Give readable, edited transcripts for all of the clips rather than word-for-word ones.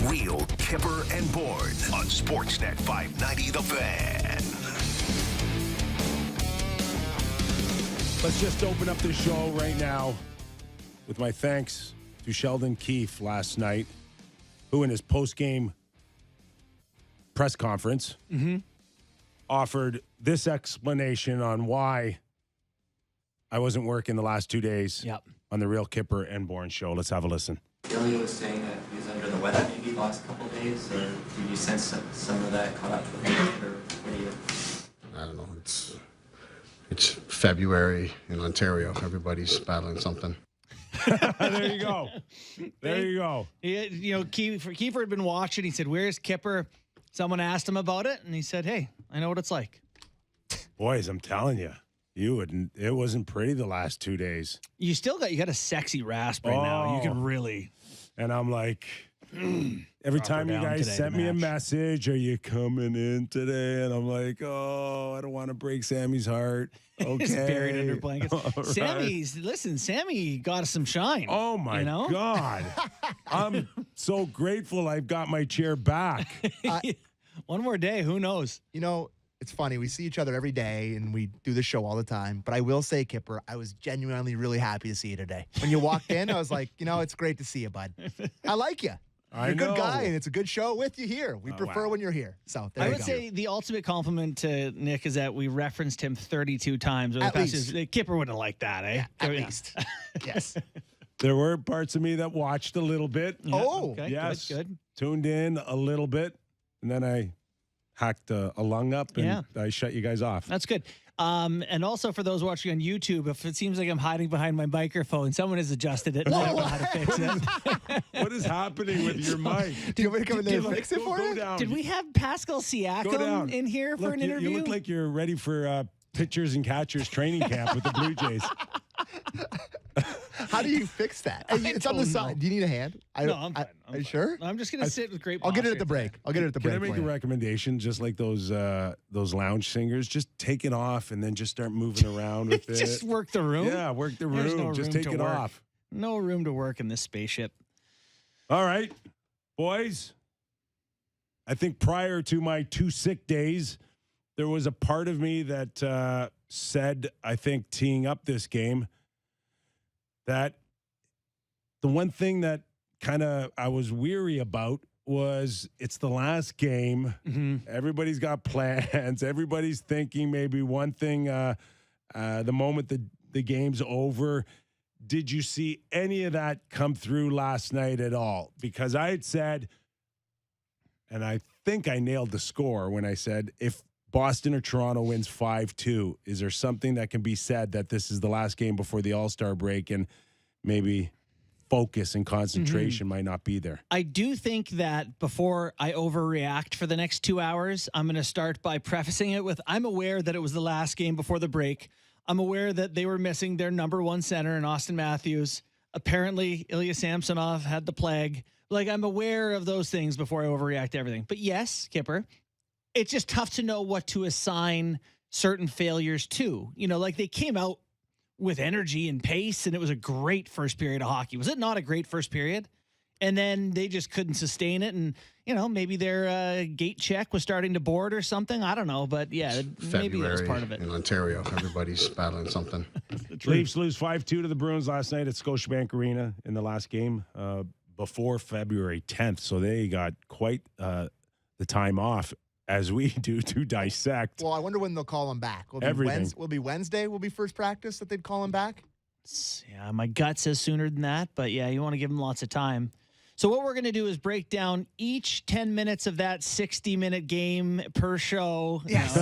Real Kyper and Bourne on Sportsnet 590 The Fan. Let's just open up the show right now with my thanks to Sheldon Keefe last night, who in his post-game press conference offered this explanation on why I wasn't working the last 2 days on the Real Kyper and Bourne show. Let's have a listen. Billy was saying that he was under the weather maybe the last couple of days, or did you sense some of that caught up with him, or what do you? I don't know. It's February in Ontario. Everybody's battling something. There you go. There you go. Kiefer had been watching. He said, "Where's Kyper?" Someone asked him about it, and he said, "Hey, I know what it's like." Boys, I'm telling you, it wasn't pretty the last 2 days. You got a sexy rasp right now. You can really. And I'm like, every time you guys sent me a message, "Are you coming in today?" And I'm like, "Oh, I don't want to break Sammy's heart." Okay. He's buried under blankets. Right. Sammy got us some shine. Oh, my God. I'm so grateful I've got my chair back. One more day, who knows? It's funny. We see each other every day, and we do the show all the time. But I will say, Kyper, I was genuinely really happy to see you today. When you walked in, I was like, it's great to see you, bud. I like you. You're a good guy, and it's a good show with you here. We prefer when you're here. So there I you would go. say the ultimate compliment to Nick is that we referenced him 32 times. At least. Kyper wouldn't have liked that, eh? Yeah, at least. Yes. There were parts of me that watched a little bit. Yeah, Oh, okay, yes. Good. Tuned in a little bit, and then I hacked a lung up, and I shut you guys off. That's good. And also for those watching on YouTube, if it seems like I'm hiding behind my microphone, someone has adjusted it. And I don't know how to fix it. What is happening with your mic? Do you want me to come in there and fix it for you? Down. Did we have Pascal Go down. Siakam in here for an interview? You look like you're ready for pitchers and catchers training camp with the Blue Jays. How do you fix that? It's on the side. Do you need a hand? No, I'm fine. Are you sure? I'm just going to sit with great I'll get it posture at the break. I'll get it at the break. Can I make a recommendation? Just like those lounge singers, just take it off and then just start moving around with it. Just work the room? Yeah, work the There's room. no Just room take to it work. off. No room to work in this spaceship. All right, boys. I think prior to my 2 sick days, there was a part of me that said, I think teeing up this game, that the one thing that kind of I was weary about was it's the last game. Mm-hmm. Everybody's got plans. Everybody's thinking maybe one thing the moment the game's over. Did you see any of that come through last night at all? Because I had said, and I think I nailed the score when I said, if Boston or Toronto wins 5-2, is there something that can be said that this is the last game before the All-Star break and maybe focus and concentration might not be there? I do think that before I overreact for the next 2 hours, I'm going to start by prefacing it with, I'm aware that it was the last game before the break. I'm aware that they were missing their number one center in Austin Matthews. Apparently, Ilya Samsonov had the plague. Like, I'm aware of those things before I overreact to everything. But yes, Kyper, it's just tough to know what to assign certain failures to. Like they came out with energy and pace, and it was a great first period of hockey. Was it not a great first period? And then they just couldn't sustain it. And, maybe their gate check was starting to board or something. I don't know. But, yeah, maybe that was part of it. In Ontario, everybody's battling something. Leafs lose 5-2 to the Bruins last night at Scotiabank Arena in the last game before February 10th. So they got quite the time off, as we do, to dissect. Well, I wonder when they'll call him back. Will it be Wednesday? Will be first practice that they'd call him back? Yeah, my gut says sooner than that. But, yeah, you want to give him lots of time. So what we're going to do is break down each 10 minutes of that 60-minute game per show. Yes.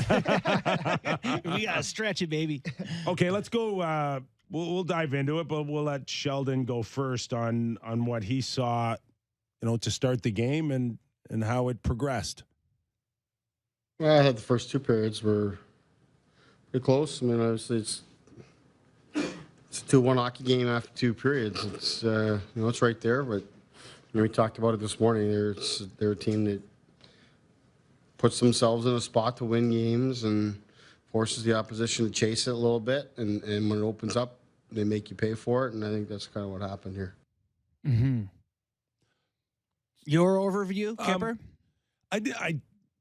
We got to stretch it, baby. Okay, let's go. We'll dive into it, but we'll let Sheldon go first on what he saw, to start the game and how it progressed. Well, I had the first 2 periods were pretty close. I mean, obviously it's a 2-1 hockey game after 2 periods. It's it's right there, but we talked about it this morning. They're a team that puts themselves in a spot to win games and forces the opposition to chase it a little bit. And when it opens up, they make you pay for it. And I think that's kind of what happened here. Mm-hmm. Your overview, Kyper?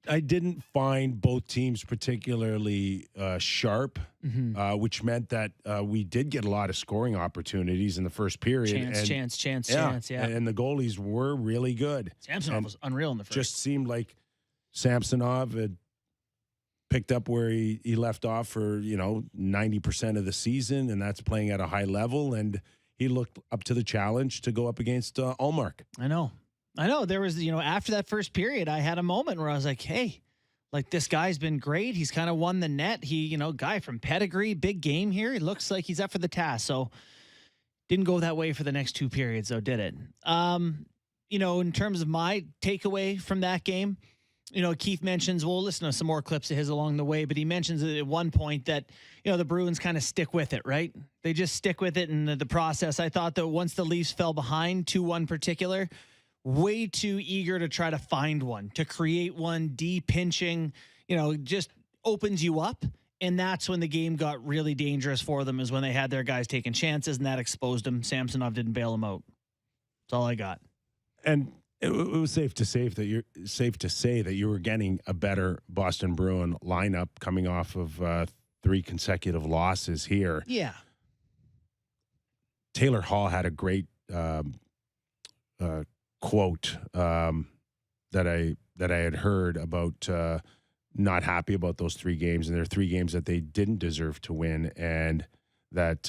I didn't find both teams particularly sharp, which meant that we did get a lot of scoring opportunities in the first period. Chance. Yeah. And the goalies were really good. Samsonov was unreal in the first. Just seemed like Samsonov had picked up where he left off for, 90% of the season, and that's playing at a high level. And he looked up to the challenge to go up against Ullmark. I know. There was, after that first period, I had a moment where I was like, hey, like this guy's been great. He's kind of won the net. He, guy from pedigree, big game here. He looks like he's up for the task. So didn't go that way for the next two periods, though, did it? In terms of my takeaway from that game, Keith mentions, we'll listen to some more clips of his along the way, but he mentions at one point that, the Bruins kind of stick with it, right? They just stick with it in the process. I thought that once the Leafs fell behind 2-1 particular, way too eager to try to find one, to create one, de-pinching, just opens you up. And that's when the game got really dangerous for them, is when they had their guys taking chances, and that exposed them. Samsonov didn't bail them out. That's all I got. And it was safe to say that you were getting a better Boston Bruin lineup coming off of 3 consecutive losses here. Yeah. Taylor Hall had a great quote that I had heard about not happy about those 3 games, and there are 3 games that they didn't deserve to win, and that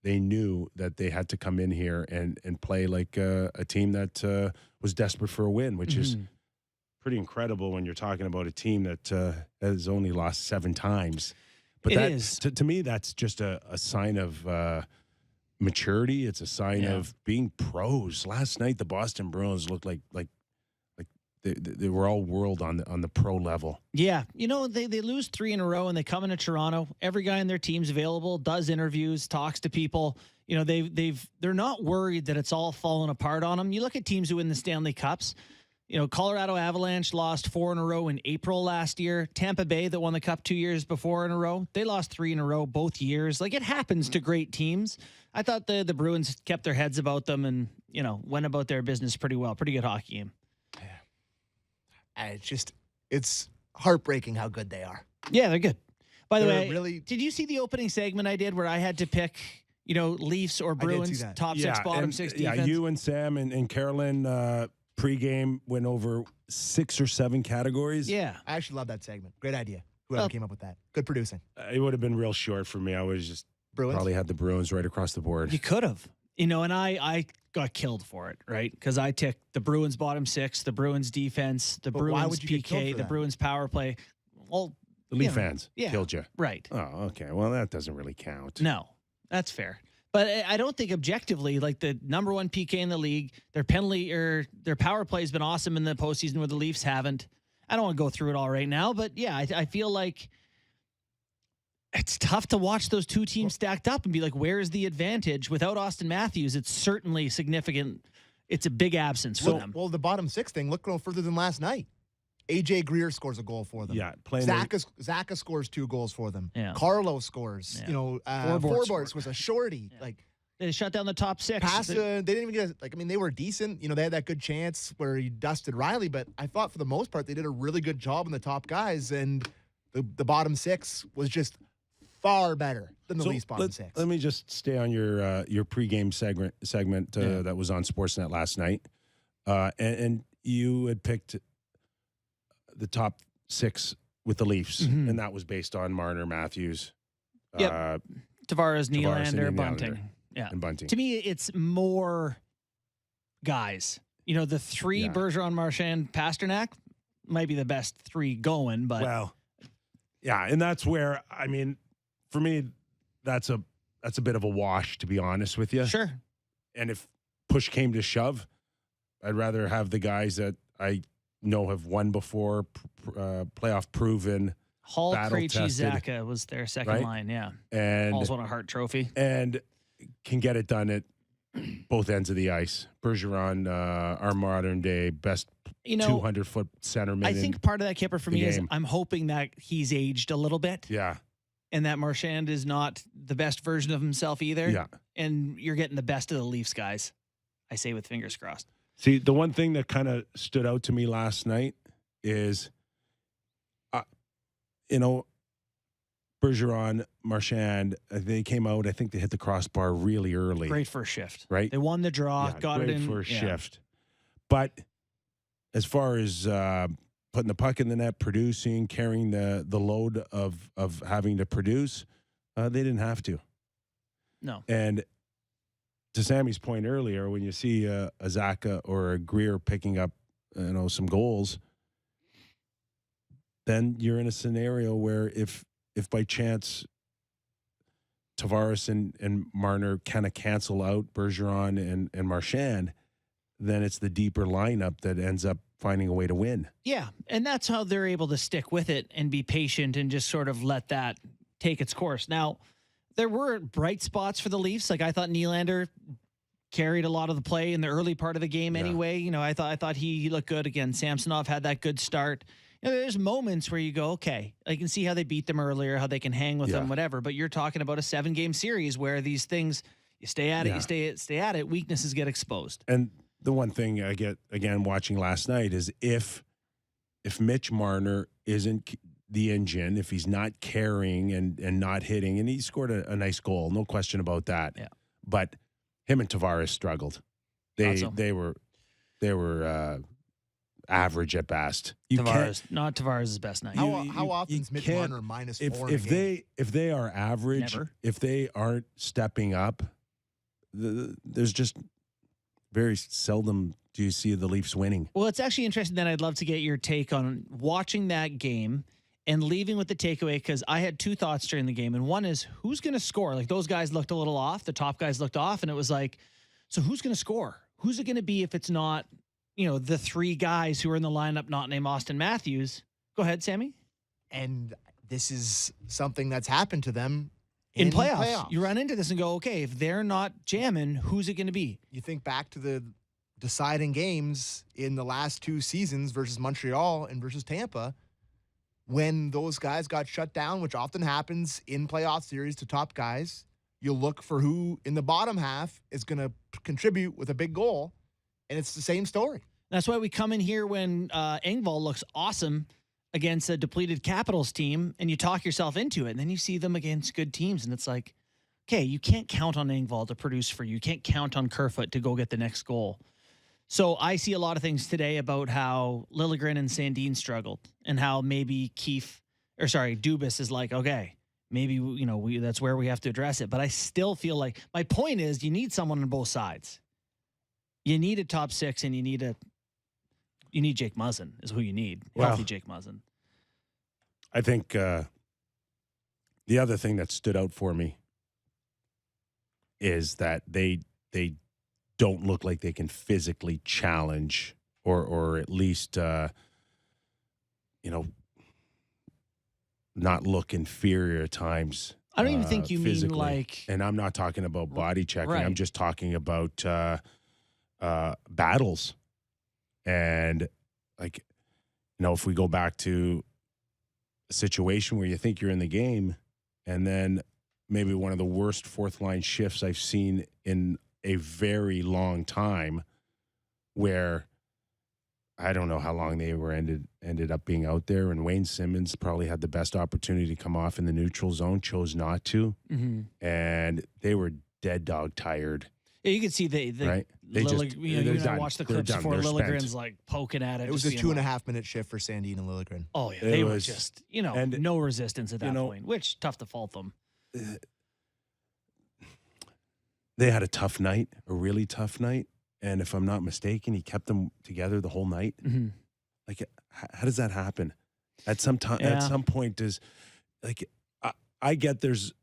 they knew that they had to come in here and play like a team that was desperate for a win, which is pretty incredible when you're talking about a team that has only lost 7 times. But that is, to me, that's just a sign of maturity. It's a sign of being pros. Last night, the Boston Bruins looked like they were all world on the pro level. Yeah. They lose 3 in a row and they come into Toronto. Every guy in their team's available, does interviews, talks to people. They're not worried that it's all falling apart on them. You look at teams who win the Stanley Cups. Colorado Avalanche lost 4 in a row in April last year. Tampa Bay, that won the Cup 2 years before in a row, they lost 3 in a row both years. Like, it happens to great teams. I thought the Bruins kept their heads about them and, went about their business pretty well. Pretty good hockey game. And it's heartbreaking how good they are. Yeah, they're good. By the They're way, really... did you see the opening segment I did where I had to pick, Leafs or Bruins, top 6, bottom 6 defense? Yeah, you and Sam and Carolyn pregame went over 6 or 7 categories. Yeah. I actually love that segment. Great idea. Whoever came up with that. Good producing. It would have been real short for me. I would have just Bruins? Probably had the Bruins right across the board. You could have. And I got killed for it, right? Because I took the Bruins bottom 6, the Bruins defense, the Bruins PK, the Bruins power play. Well, the Leaf fans killed you. Right. Oh, okay. Well, that doesn't really count. No, that's fair. But I don't think objectively, like the number 1 PK in the league, their penalty or their power play has been awesome in the postseason where the Leafs haven't. I don't want to go through it all right now, but yeah, I feel like it's tough to watch those 2 teams stacked up and be like, where is the advantage? Without Austin Matthews, it's certainly significant. It's a big absence for them. Well, the bottom 6 thing, look no further than last night. AJ Greer scores a goal for them. Yeah, playing. Zaka scores 2 goals for them. Yeah. Carlo scores. Yeah. Forborts was a shorty. Yeah. Like, they shut down the top 6. they didn't even get they were decent. They had that good chance where he dusted Riley, but I thought for the most part they did a really good job on the top guys, and the bottom 6 was just far better than the Leafs bottom 6. Let me just stay on your pregame segment that was on Sportsnet last night, and you had picked the top 6 with the Leafs, and that was based on Marner, Matthews, Tavares, Nylander, Bunting. Yeah, and Bunting. To me, it's more guys. The 3 Bergeron, Marchand, Pasternak might be the best 3 going, but and that's where for me, that's a bit of a wash, to be honest with you. Sure. And if push came to shove, I'd rather have the guys that I know have won before, playoff proven. Hall, Krejci, Zaka was their second line, yeah. And Hall's won a Hart Trophy. And can get it done at both ends of the ice. Bergeron, our modern day best 200-foot centerman. I think part of that, Kyper, for me is I'm hoping that he's aged a little bit. Yeah. And that Marchand is not the best version of himself either. Yeah. And you're getting the best of the Leafs guys. I say with fingers crossed. See, the one thing that kind of stood out to me last night is, Bergeron, Marchand, they came out. I think they hit the crossbar really early. Great first shift. Right? They won the draw, got it in. First shift. But as far as putting the puck in the net, producing, carrying the load of having to produce, they didn't have to. No. And to Sammy's point earlier, when you see a Zaka or a Greer picking up, some goals, then you're in a scenario where if by chance Tavares and Marner kind of cancel out Bergeron and Marchand, then it's the deeper lineup that ends up finding a way to win. Yeah, and that's how they're able to stick with it and be patient and just sort of let that take its course. Now, there were bright spots for the Leafs. Like I thought Nylander carried a lot of the play in the early part of the game anyway. I thought he looked good. Again, Samsonov had that good start. There's moments where you go, okay, I can see how they beat them earlier, how they can hang with them, whatever. But you're talking about a 7-game series where these things, you stay at it, you stay at it, weaknesses get exposed. And the one thing I get, again, watching last night is if Mitch Marner isn't the engine, if he's not carrying and not hitting, and he scored a nice goal, no question about that. Yeah. But him and Tavares struggled. They were average at best. Not Tavares' best night. How often is Mitch Marner minus 4 in a game? If they are average, Never. if they aren't stepping up, there's just very seldom do you see the Leafs winning. Well, it's actually interesting that I'd love to get your take on watching that game and leaving with the takeaway, because I had two thoughts during the game. And one is, who's going to score? Like, those guys looked a little off. The top guys looked off. And it was like, so who's going to score? Who's it going to be if it's not, the three guys who are in the lineup not named Austin Matthews? Go ahead, Sammy. And this is something that's happened to them in playoffs. You run into this and go, okay, if they're not jamming, who's it going to be? You think back to the deciding games in the last 2 seasons versus Montreal and versus Tampa, when those guys got shut down, which often happens in playoff series to top guys. You look for who in the bottom half is going to contribute with a big goal, and it's the same story. That's why we come in here when Engvall looks awesome against a depleted Capitals team, and you talk yourself into it, and then you see them against good teams, and it's like, okay, you can't count on Engvall to produce for you. You can't count on Kerfoot to go get the next goal. So I see a lot of things today about how Liljegren and Sandin struggled, and how maybe Dubas is like, okay, maybe, that's where we have to address it. But I still feel like, my point is, you need someone on both sides. You need a top 6, and you need Jake Muzzin is who you need. Healthy Jake Muzzin. I think the other thing that stood out for me is that they don't look like they can physically challenge or at least not look inferior at times. I don't even think you physically. mean like, and I'm not talking about body checking. Right. I'm just talking about battles. And if we go back to a situation where you think you're in the game, and then maybe one of the worst fourth line shifts I've seen in a very long time, where I don't know how long they were ended up being out there, and Wayne Simmons probably had the best opportunity to come off in the neutral zone, chose not to, and they were dead dog tired. Yeah, you could see right. You watch the clips before Liljegren's like poking at it. It was a 2.5-minute shift for Sandin and Liljegren. Oh yeah, they were just no resistance at that point, which tough to fault them. They had a tough night, a really tough night, and if I'm not mistaken, he kept them together the whole night. Mm-hmm. Like, how does that happen? At some time, at some point, I get there's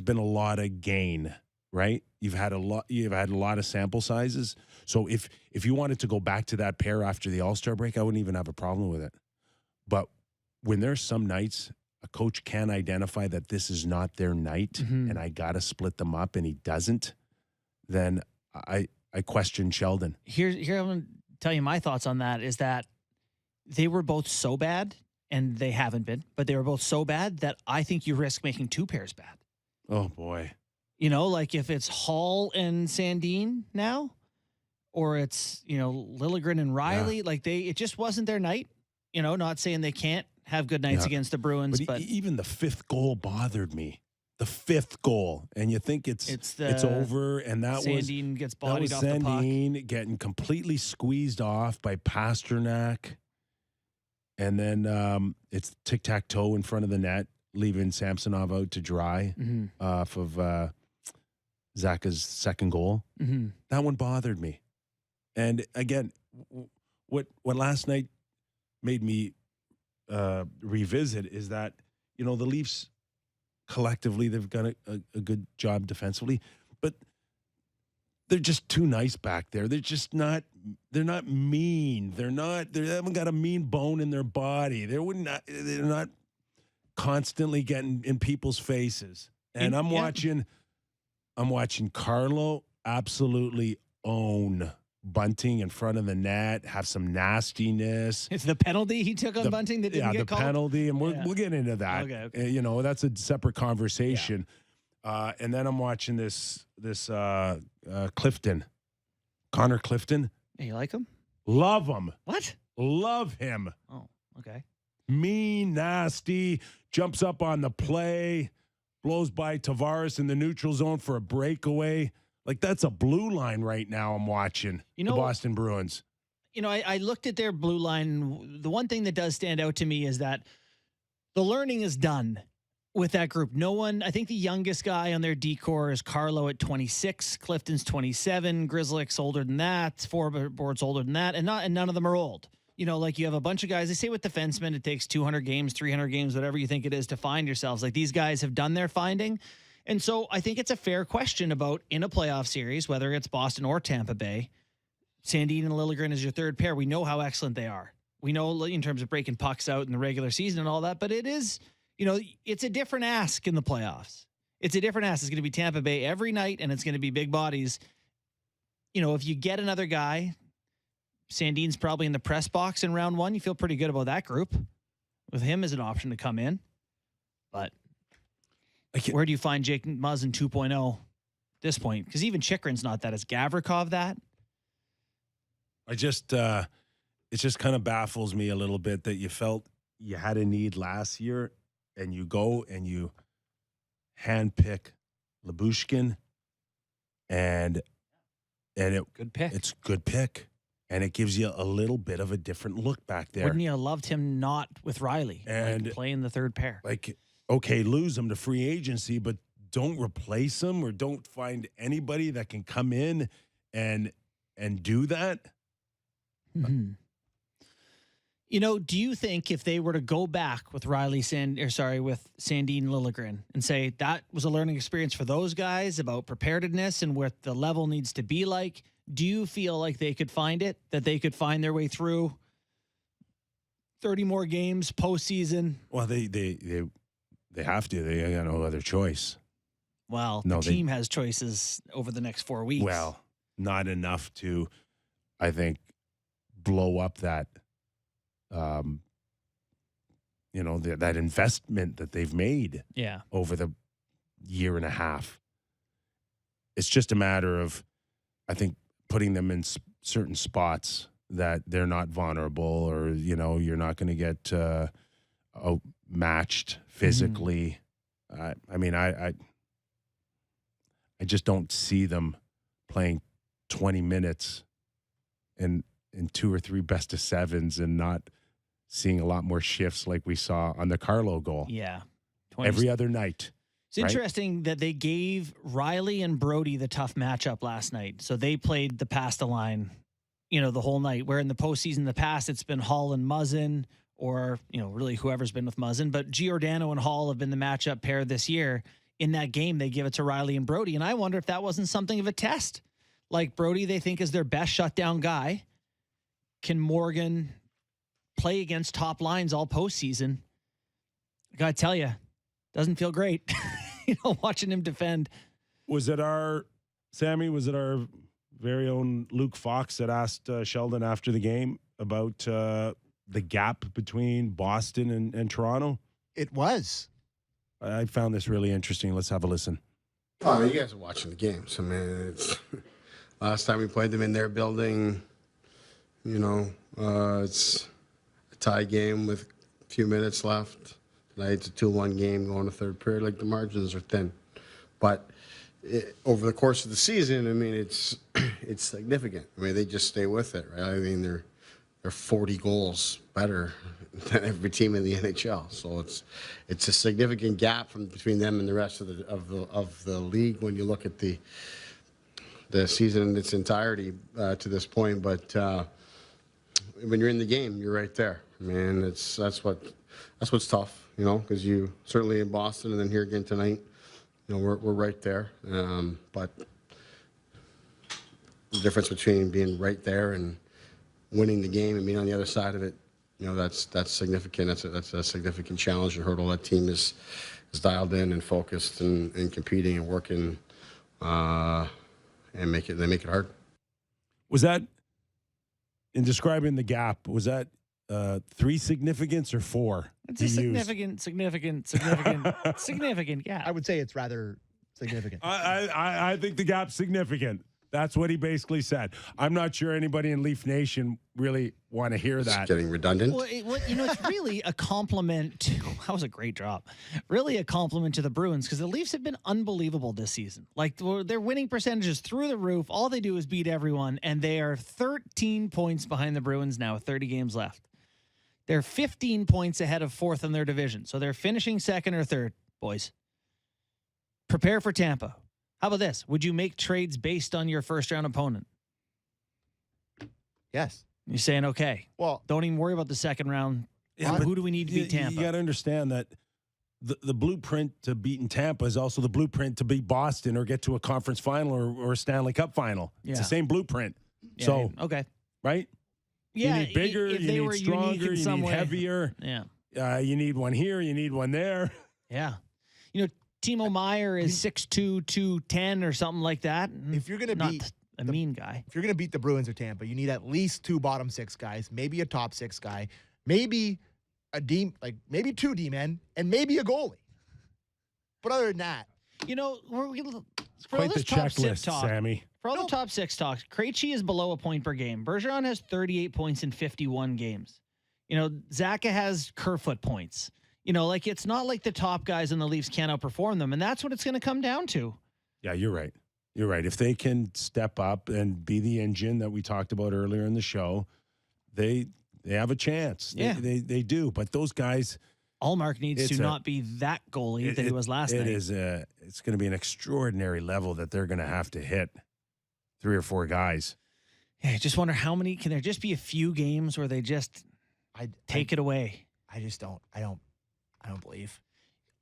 been a lot of gain. Right? You've had a lot of sample sizes. So if you wanted to go back to that pair after the All-Star break, I wouldn't even have a problem with it. But when there's some nights a coach can identify that this is not their night and I got to split them up and he doesn't, then I question Sheldon. Here I'm going to tell you my thoughts on that is that they were both so bad, and they haven't been, but they were both so bad that I think you risk making 2 pairs bad. Oh boy. Like if it's Hall and Sandin now, or it's, Liljegren and Riley. Yeah. Like it just wasn't their night. Not saying they can't have good nights against the Bruins, but even the fifth goal bothered me. The fifth goal, and you think it's over, and that Sandin gets that was bodied off the puck. Sandin getting completely squeezed off by Pasternak, and then it's tic-tac-toe in front of the net, leaving Samsonov out to dry off of Zaka's second goal. Mm-hmm. That one bothered me. And again, what last night made me revisit is that, the Leafs collectively, they've done a good job defensively, but they're just too nice back there. They're just not, they're not mean. They haven't got a mean bone in their body. They're not constantly getting in people's faces. And I'm watching Carlo absolutely own Bunting in front of the net, have some nastiness. It's the penalty he took on Bunting that didn't get called? Penalty, and we'll get into that. Okay. That's a separate conversation. Yeah. And then I'm watching this Clifton, Connor Clifton. Hey, you like him? Love him. What? Love him. Oh, okay. Mean, nasty, jumps up on the play, blows by Tavares in the neutral zone for a breakaway. Like, that's a blue line right now I'm watching, the Boston Bruins. I looked at their blue line. The one thing that does stand out to me is that the learning is done with that group. No one, I think the youngest guy on their decor is Carlo at 26, Clifton's 27, Grizzlick's older than that, Forward's older than that, and none of them are old. Like you have a bunch of guys, they say with defensemen, it takes 200 games, 300 games, whatever you think it is to find yourselves. Like these guys have done their finding. And so I think it's a fair question about in a playoff series, whether it's Boston or Tampa Bay, Sandin and Liljegren is your third pair. We know how excellent they are. We know in terms of breaking pucks out in the regular season and all that, but it is, it's a different ask in the playoffs. It's a different ask. It's going to be Tampa Bay every night, and it's going to be big bodies. If you get another guy, Sandin's probably in the press box in round one. You feel pretty good about that group with him as an option to come in. But where do you find Jake Muzzin 2.0 at this point? Because even Chychrun's not that. Is Gavrikov that? It just kind of baffles me a little bit that you felt you had a need last year, and you go and you handpick Lyubushkin, and Good pick. It's a good pick, and it gives you a little bit of a different look back there. Wouldn't you have loved him not with Riley and playing the third pair? Okay, lose him to free agency, but don't replace him or don't find anybody that can come in and do that. Mm-hmm. Do you think if they were to go back with with Sandin Liljegren and say that was a learning experience for those guys about preparedness and what the level needs to be like, do you feel like they could find it, that they could find their way through 30 more games postseason? Well, they have to. They got no other choice. Well, the team has choices over the next 4 weeks. Well, not enough to, I think, blow up that, that investment that they've made over the year and a half. It's just a matter of, I think, putting them in certain spots that they're not vulnerable, or, you're not going to get outmatched physically. I just don't see them playing 20 minutes in 2 or 3 best of sevens and not seeing a lot more shifts like we saw on the Carlo goal. Yeah. Every other night. It's interesting that they gave Riley and Brody the tough matchup last night. So they played the pasta line, the whole night, where in the postseason in the past, it's been Hall and Muzzin, or, really whoever's been with Muzzin. But Giordano and Hall have been the matchup pair this year. In that game, they give it to Riley and Brody. And I wonder if that wasn't something of a test. Like Brody, they think is their best shutdown guy. Can Morgan play against top lines all postseason? I got to tell you, doesn't feel great, watching him defend. Was it our very own Luke Fox that asked Sheldon after the game about the gap between Boston and Toronto? It was. I found this really interesting. Let's have a listen. Oh, you guys are watching the games. Last time we played them in their building, it's a tie game with a few minutes left. Tonight it's a 2-1 game going to third period. Like, the margins are thin. But over the course of the season, I mean, it's significant. I mean, they just stay with it, right? I mean, they're 40 goals better than every team in the NHL. So it's a significant gap between them and the rest of the league when you look at the season in its entirety to this point. But when you're in the game, you're right there. I mean, that's what's tough, because you certainly in Boston and then here again tonight, we're right there. But the difference between being right there and winning the game and being on the other side of it, that's significant. That's a significant challenge and hurdle. That team is dialed in and focused and competing and working, and they make it hard. Was that, in describing the gap, was that 3 significance or 4? It's a significant gap. I would say it's rather significant. I think the gap's significant. That's what he basically said. I'm not sure anybody in Leaf Nation really want to hear that. It's getting redundant. Well, it's really a compliment to, that was a great drop. Really a compliment to the Bruins, because the Leafs have been unbelievable this season. Like, their winning percentages through the roof. All they do is beat everyone, and they are 13 points behind the Bruins now with 30 games left. They're 15 points ahead of fourth in their division. So they're finishing second or third, boys. Prepare for Tampa. How about this? Would you make trades based on your first-round opponent? Yes. You're saying, okay, well, don't even worry about the second round. Yeah, Who do we need to beat Tampa? You got to understand that the blueprint to beating Tampa is also the blueprint to beat Boston or get to a conference final or a Stanley Cup final. It's the same blueprint. Yeah, so, okay. Right? Yeah, you need bigger, you need stronger, you need heavier. Yeah. You need one here, you need one there. Yeah. Timo Meier is 6'2", 210 or something like that. If you're going to beat a mean guy. If you're going to beat the Bruins or Tampa, you need at least 2 bottom 6 guys, maybe a top 6 guy, maybe maybe 2 D-men, and maybe a goalie. But other than that, It's quite the checklist, Sammy. For all the top 6 talks, Krejci is below a point per game. Bergeron has 38 points in 51 games. Zacha has Kerfoot points. It's not like the top guys in the Leafs can't outperform them, and that's what it's going to come down to. Yeah, you're right. You're right. If they can step up and be the engine that we talked about earlier in the show, they have a chance. Yeah. They do. But those guys, Allmark needs to not be that goalie that he was last night. It's going to be an extraordinary level that they're going to have to hit 3 or 4 guys. Yeah, I just wonder how many. Can there just be a few games where they just take it away? I just don't. I don't believe.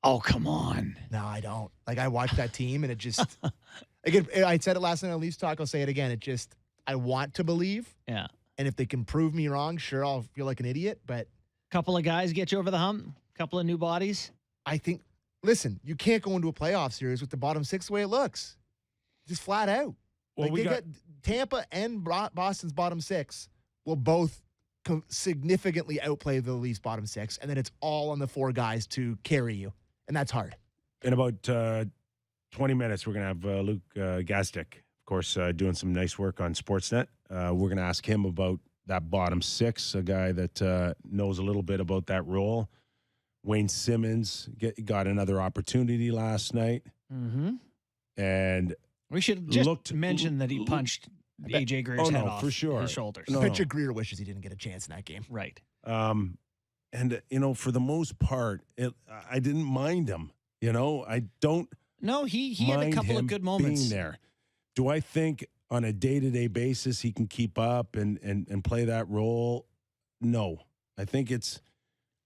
Oh, come on. No, I don't. I watched that team, and it just again. I said it last night on Leafs Talk. I'll say it again. I want to believe. Yeah. And if they can prove me wrong, sure, I'll feel like an idiot. But couple of guys get you over the hump. Couple of new bodies. I think. Listen, you can't go into a playoff series with the bottom 6 the way it looks. Just flat out. Well, we got Tampa and Boston's bottom 6 will both significantly outplay the Leafs bottom 6, and then it's all on the 4 guys to carry you, and that's hard. In about 20 minutes, we're going to have Luke Gazdic, of course, doing some nice work on Sportsnet. We're going to ask him about that bottom 6, a guy that knows a little bit about that role. Wayne Simmons got another opportunity last night. Mm-hmm. And we should just mention that he punched AJ Greer's head off for sure. his shoulders. I bet you Greer wishes he didn't get a chance in that game. Right. And, for the most part, I didn't mind him. I don't. No, he had a couple of good moments being there. Do I think on a day-to-day basis he can keep up and play that role? No. I think it's.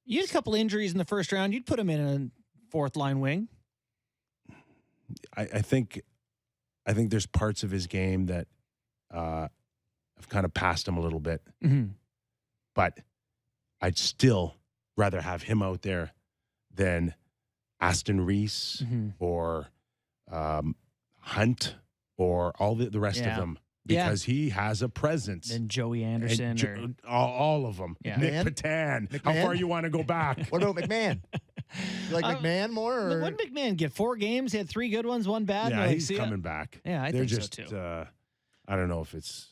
You had a couple injuries in the first round. You'd put him in a 4th line wing. I think there's parts of his game that I've kind of passed him a little bit. Mm-hmm. But I'd still rather have him out there than Aston Reese or Hunt or all the rest of them. Because he has a presence. And Joey Anderson. All of them. Yeah. Nick Patan. How far you want to go back? What about McMahon? You like McMahon more? Or? What did McMahon get? 4 games? He had 3 good ones, 1 bad? Yeah, he's coming back. Yeah, I think so too. I don't know if it's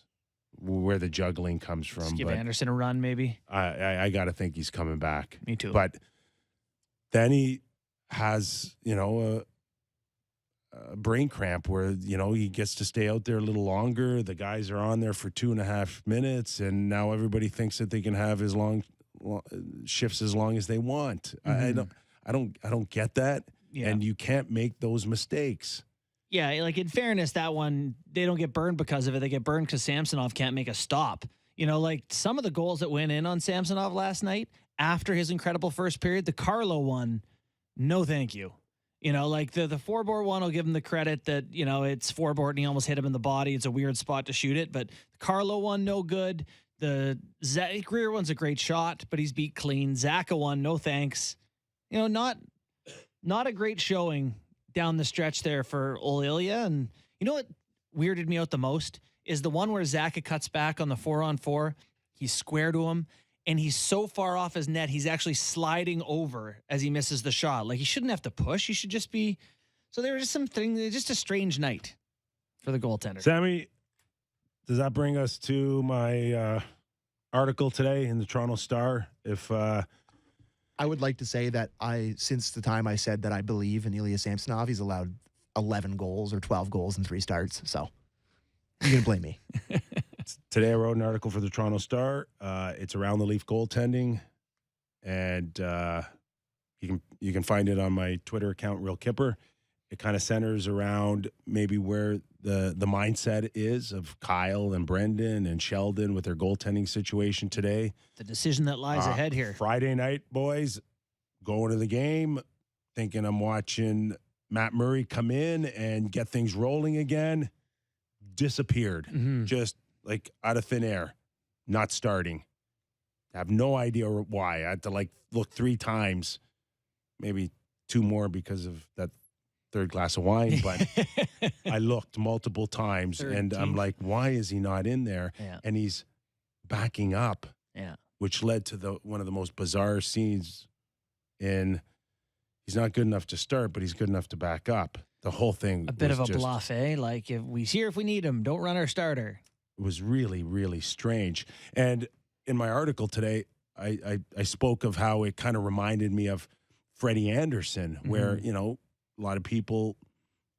where the juggling comes from. Just give but Anderson a run, maybe. I got to think he's coming back. Me too. But then he has, a brain cramp where, he gets to stay out there a little longer. The guys are on there for 2.5 minutes, and now everybody thinks that they can have as long shifts as long as they want. I don't get that. Yeah. And you can't make those mistakes. Yeah, like in fairness, that one, they don't get burned because of it. They get burned because Samsonov can't make a stop. Like some of the goals that went in on Samsonov last night after his incredible first period, the Carlo one, no thank you. Like the four-board one, I'll give him the credit that, it's four-board and he almost hit him in the body. It's a weird spot to shoot it. But the Carlo one, no good. The Greer one's a great shot, but he's beat clean. Zaka one, no thanks. Not a great showing down the stretch there for Ilya. And you know what weirded me out the most is the one where Zaka cuts back on the 4-on-4. He's square to him, and he's so far off his net, he's actually sliding over as he misses the shot. Like, he shouldn't have to push. He should just be. So there was just just a strange night for the goaltender. Sammy, does that bring us to my article today in the Toronto Star? If I would like to say that since the time I said that I believe in Ilya Samsonov, he's allowed 11 goals or 12 goals in 3 starts. So you're going to blame me. Today I wrote an article for the Toronto Star. It's around the Leaf goaltending, and you can find it on my Twitter account, Real Kyper. It kind of centers around maybe where the mindset is of Kyle and Brendan and Sheldon with their goaltending situation today. The decision that lies ahead here. Friday night, boys, going to the game, thinking I'm watching Matt Murray come in and get things rolling again. Disappeared. Just like out of thin air, not starting. I have no idea why. I had to look 3 times, maybe 2 more because of that third glass of wine, but I looked multiple times and I'm like, why is he not in there? Yeah. And he's backing up, which led to one of the most bizarre scenes he's not good enough to start, but he's good enough to back up. The whole thing a bit of a bluff, eh? Like, he's here if we need him. Don't run our starter. It was really, really strange. And in my article today, I spoke of how it kind of reminded me of Freddie Anderson, where, a lot of people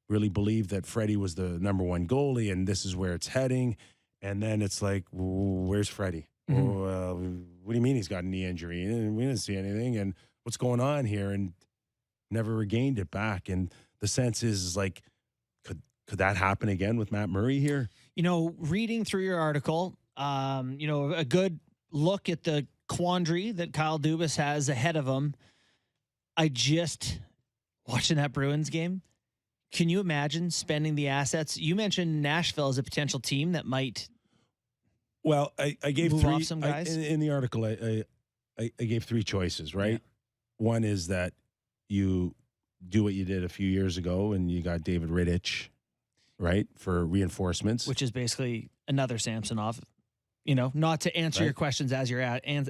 really believe that Freddie was the number 1 goalie and this is where it's heading. And then it's like, where's Freddie? What do you mean he's got a knee injury? We didn't see anything. And what's going on here? And never regained it back. And the sense is like, could that happen again with Matt Murray here? Reading through your article, a good look at the quandary that Kyle Dubas has ahead of him. Watching that Bruins game, can you imagine spending the assets? You mentioned Nashville as a potential team that might. Well, I gave move 3 off some guys in the article. I gave 3 choices, right? Yeah. One is that you do what you did a few years ago, and you got David Rittich, right, for reinforcements, which is basically another Samsonov. Not to answer your questions as you're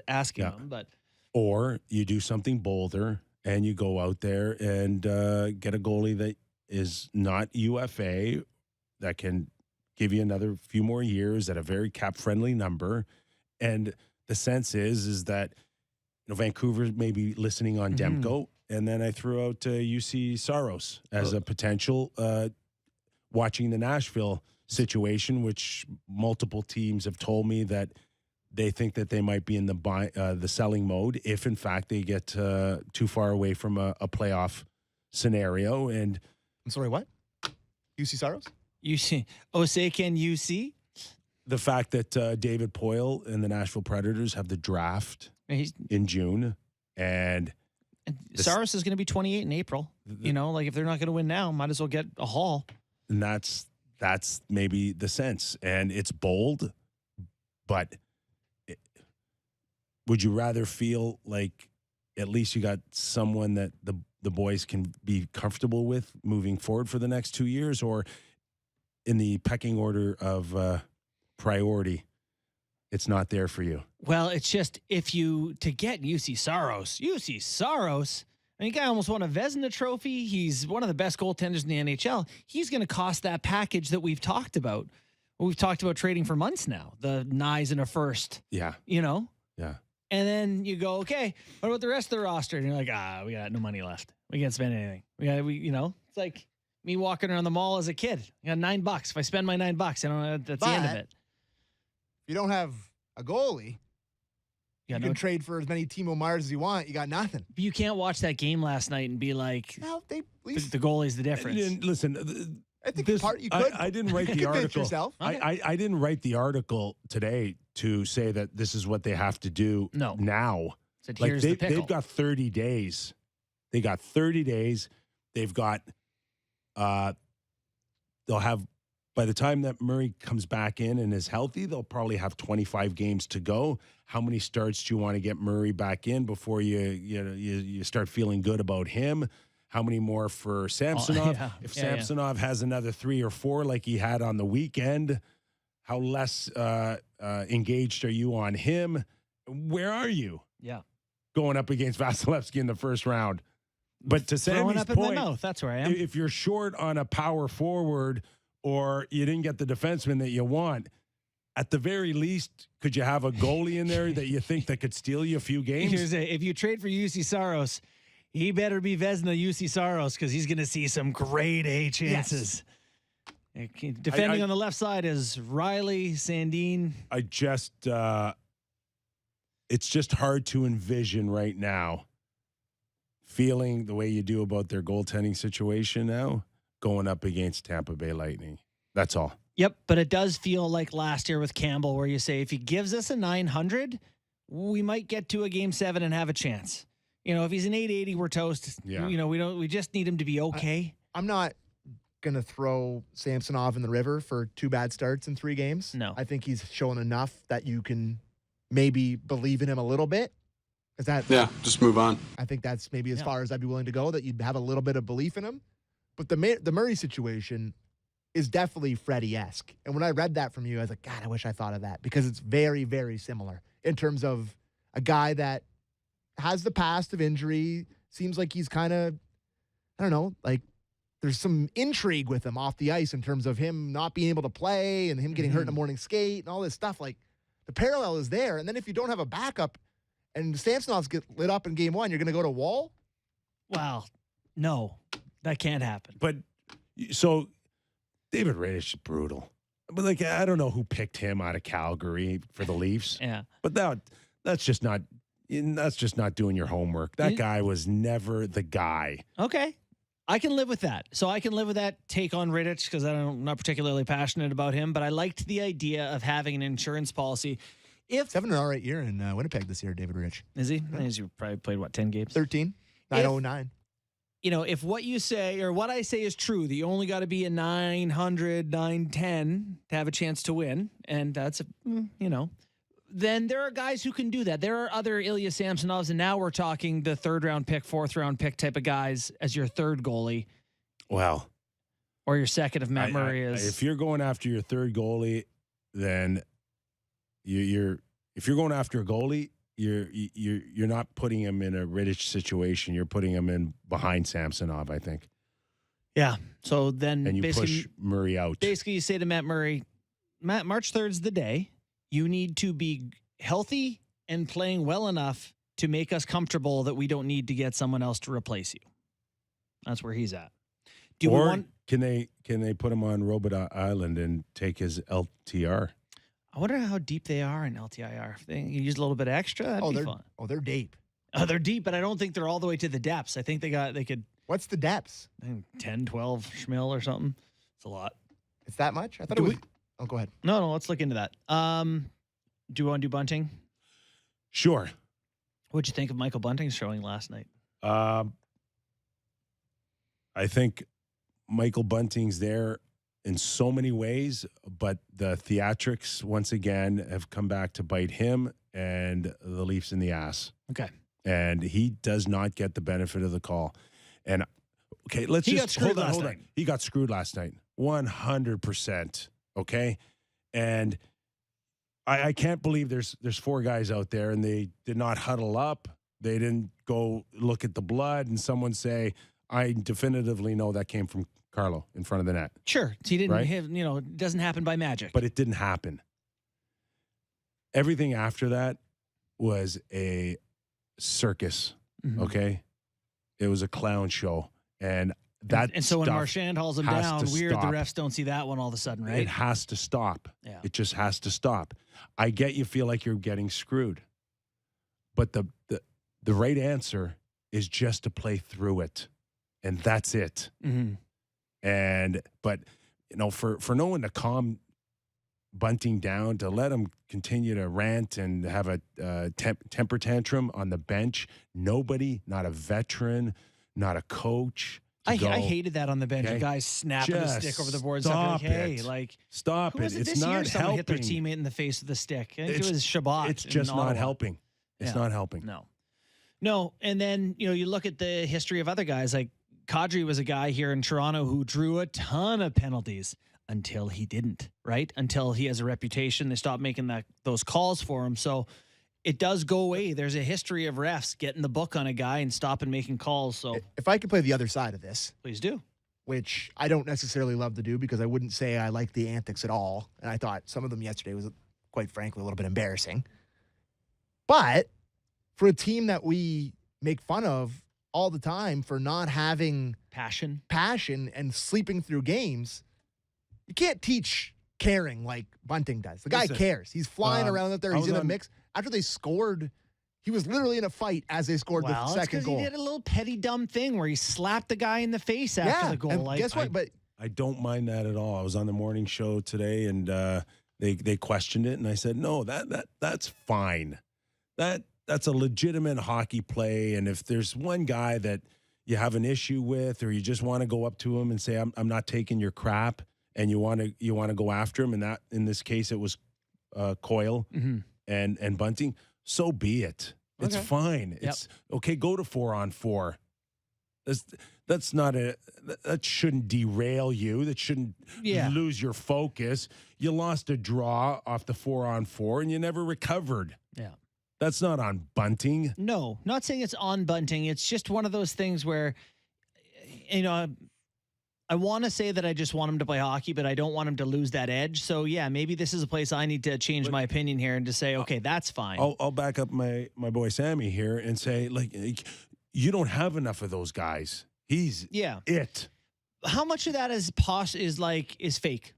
asking them, but or you do something bolder. And you go out there and get a goalie that is not UFA, that can give you another few more years at a very cap-friendly number. And the sense is that Vancouver may be listening on Demko. And then I threw out UC Saros as a potential, watching the Nashville situation, which multiple teams have told me that they think that they might be in the selling mode if, in fact, they get too far away from a playoff scenario. And I'm sorry, what? UC Saros? UC Osaken UC? The fact that David Poyle and the Nashville Predators have the draft in June, and Saros is going to be 28 in April. If they're not going to win now, might as well get a haul. And that's maybe the sense, and it's bold, but. Would you rather feel like at least you got someone that the boys can be comfortable with moving forward for the next 2 years, or in the pecking order of priority, it's not there for you? Well, it's just to get UC Saros, I mean, the guy almost won a Vezina trophy. He's one of the best goaltenders in the NHL. He's going to cost that package that we've talked about. We've talked about trading for months now. The Nyes in a first, Yeah. Yeah. And then you go, okay, what about the rest of the roster? And you're like, we got no money left. We can't spend anything. It's like me walking around the mall as a kid. I got $9. If I spend my $9, I don't. That's the end of it. If you don't have a goalie, you can trade for as many Timo Myers as you want. You got nothing. But you can't watch that game last night and be like, no, at least the goalie's the difference. Listen, I think you could. I didn't write the article. Yourself. I didn't write the article today to say that this is what they have to do now. So here's the pickle. They've got 30 days. They got 30 days. They've got they'll have, by the time that Murray comes back in and is healthy, they'll probably have 25 games to go. How many starts do you want to get Murray back in before you start feeling good about him? How many more for Samsonov? If Samsonov has another 3 or 4 like he had on the weekend, how less engaged are you on him? Where are you? Yeah. Going up against Vasilevsky in the first round. But to Sammy's up point, in my mouth. That's where I am. If you're short on a power forward or you didn't get the defenseman that you want, at the very least, could you have a goalie in there that you think that could steal you a few games? If you trade for UC Saros, he better be Vezina UC Saros because he's going to see some grade A chances. Yes. Defending on the left side is Riley, Sandin. It's just hard to envision right now, feeling the way you do about their goaltending situation now, going up against Tampa Bay Lightning. That's all. Yep, but it does feel like last year with Campbell where you say if he gives us a 900, we might get to a game 7 and have a chance. If he's an 880, we're toast. Yeah. We just need him to be okay. I'm not going to throw Samsonov in the river for 2 bad starts in 3 games. No. I think he's shown enough that you can maybe believe in him a little bit. Just move on. I think that's maybe as far as I'd be willing to go, that you'd have a little bit of belief in him. But the Murray situation is definitely Freddie-esque. And when I read that from you, I was like, God, I wish I thought of that, because it's very, very similar in terms of a guy that has the past of injury, seems like he's kind of, I don't know, like there's some intrigue with him off the ice in terms of him not being able to play and him getting hurt in a morning skate and all this stuff. Like the parallel is there. And then if you don't have a backup and Samsonovs get lit up in game 1, you're going to go to Wall? Well, no, that can't happen. But so David Rittich is brutal. But I don't know who picked him out of Calgary for the Leafs. Yeah. But that's just not doing your homework. That guy was never the guy. Okay. I can live with that. So I can live with that take on Rittich because I'm not particularly passionate about him, but I liked the idea of having an insurance policy. If having an all right year in Winnipeg this year, David Rittich. Is he? Yeah. He's probably played, 10 games? 13. 909. If what you say or what I say is true, that you only got to be a 900, 910 to have a chance to win, and that's, then there are guys who can do that. There are other Ilya Samsonovs, and now we're talking the 3rd round pick, 4th round pick type of guys as your 3rd goalie. Well. Or your 2nd if Matt Murray is. If you're going after your 3rd goalie, then if you're going after a goalie, you're not putting him in a Rittich situation. You're putting him in behind Samsonov, I think. Yeah. So then and you push Murray out. Basically, you say to Matt Murray, Matt, March 3rd's the day. You need to be healthy and playing well enough to make us comfortable that we don't need to get someone else to replace you. That's where he's at. Can they put him on Robot Island and take his LTR? I wonder how deep they are in LTIR. If they use a little bit extra, that'd be fun. Oh, they're deep. They're deep, but I don't think they're all the way to the depths. I think they could. What's the depths? 10, 12 schmil or something. It's a lot. It's that much? I thought it was. Oh, go ahead. No, let's look into that. Do you want to do Bunting? Sure. What'd you think of Michael Bunting's showing last night? I think Michael Bunting's there in so many ways, but the theatrics once again have come back to bite him and the Leafs in the ass. Okay. And he does not get the benefit of the call. And okay, let's just hold on. He got screwed last night. 100%. Okay. And I can't believe there's 4 guys out there and they did not huddle up. They didn't go look at the blood and someone say, I definitively know that came from Carlo, in front of the net. Sure. He didn't Right? have, it doesn't happen by magic. But it didn't happen. Everything after that was a circus, okay? It was a clown show. And that and so when stuff Marchand hauls him has down, to weird, the stop. refs don't see that one all of a sudden, right? It has to stop. Yeah. It just has to stop. I get you feel like you're getting screwed. But the right answer is just to play through it. And that's it. Mm-hmm. But for no one to calm Bunting down, to let him continue to rant and have a temper tantrum on the bench, nobody, not a veteran, not a coach. I hated that on the bench. Okay. The guys snapping the stick over the board. Stop Stuff like, hey, it. like Stop who it. was it It's this year? not Someone hit their helping. teammate in the face with a stick. I think it was Shabbat. It's just in not Ottawa. helping. It's not helping. No. And then, you look at the history of other guys. Like Kadri was a guy here in Toronto who drew a ton of penalties until he didn't, right? Until he has a reputation. They stopped making those calls for him. So it does go away. There's a history of refs getting the book on a guy and stopping making calls. So If I could play the other side of this, please do. which I don't necessarily love to do because I wouldn't say I like the antics at all. And I thought some of them yesterday was, quite frankly, a little bit embarrassing. But for a team that we make fun of all the time for not having Passion. and sleeping through games, you can't teach caring like Bunting does. The guy Listen, cares. He's flying around out there. I He's was in the on- mix. After they scored, he was literally in a fight as they scored the second goal. He did a little petty dumb thing where he slapped the guy in the face after the goal. And Like, guess what? But I don't mind that at all. I was on the morning show today, and they questioned it, and I said, no, that's fine. That's a legitimate hockey play, and if there's one guy that you have an issue with, or you just want to go up to him and say, I'm not taking your crap, and you want to go after him, and that in this case it was Coyle and Bunting, so be it. It's fine. It's okay. Go to 4-on-4. That's not that shouldn't derail you. That shouldn't lose your focus. You lost a draw off the 4-on-4 and you never recovered. Yeah. That's not on Bunting. No, not saying it's on Bunting. It's just one of those things where, I want to say that I just want him to play hockey, but I don't want him to lose that edge. So, yeah, maybe this is a place I need to change my opinion here and to say, okay, that's fine. I'll back up my boy Sammy here and say, like, you don't have enough of those guys. He's it. How much of that is fake?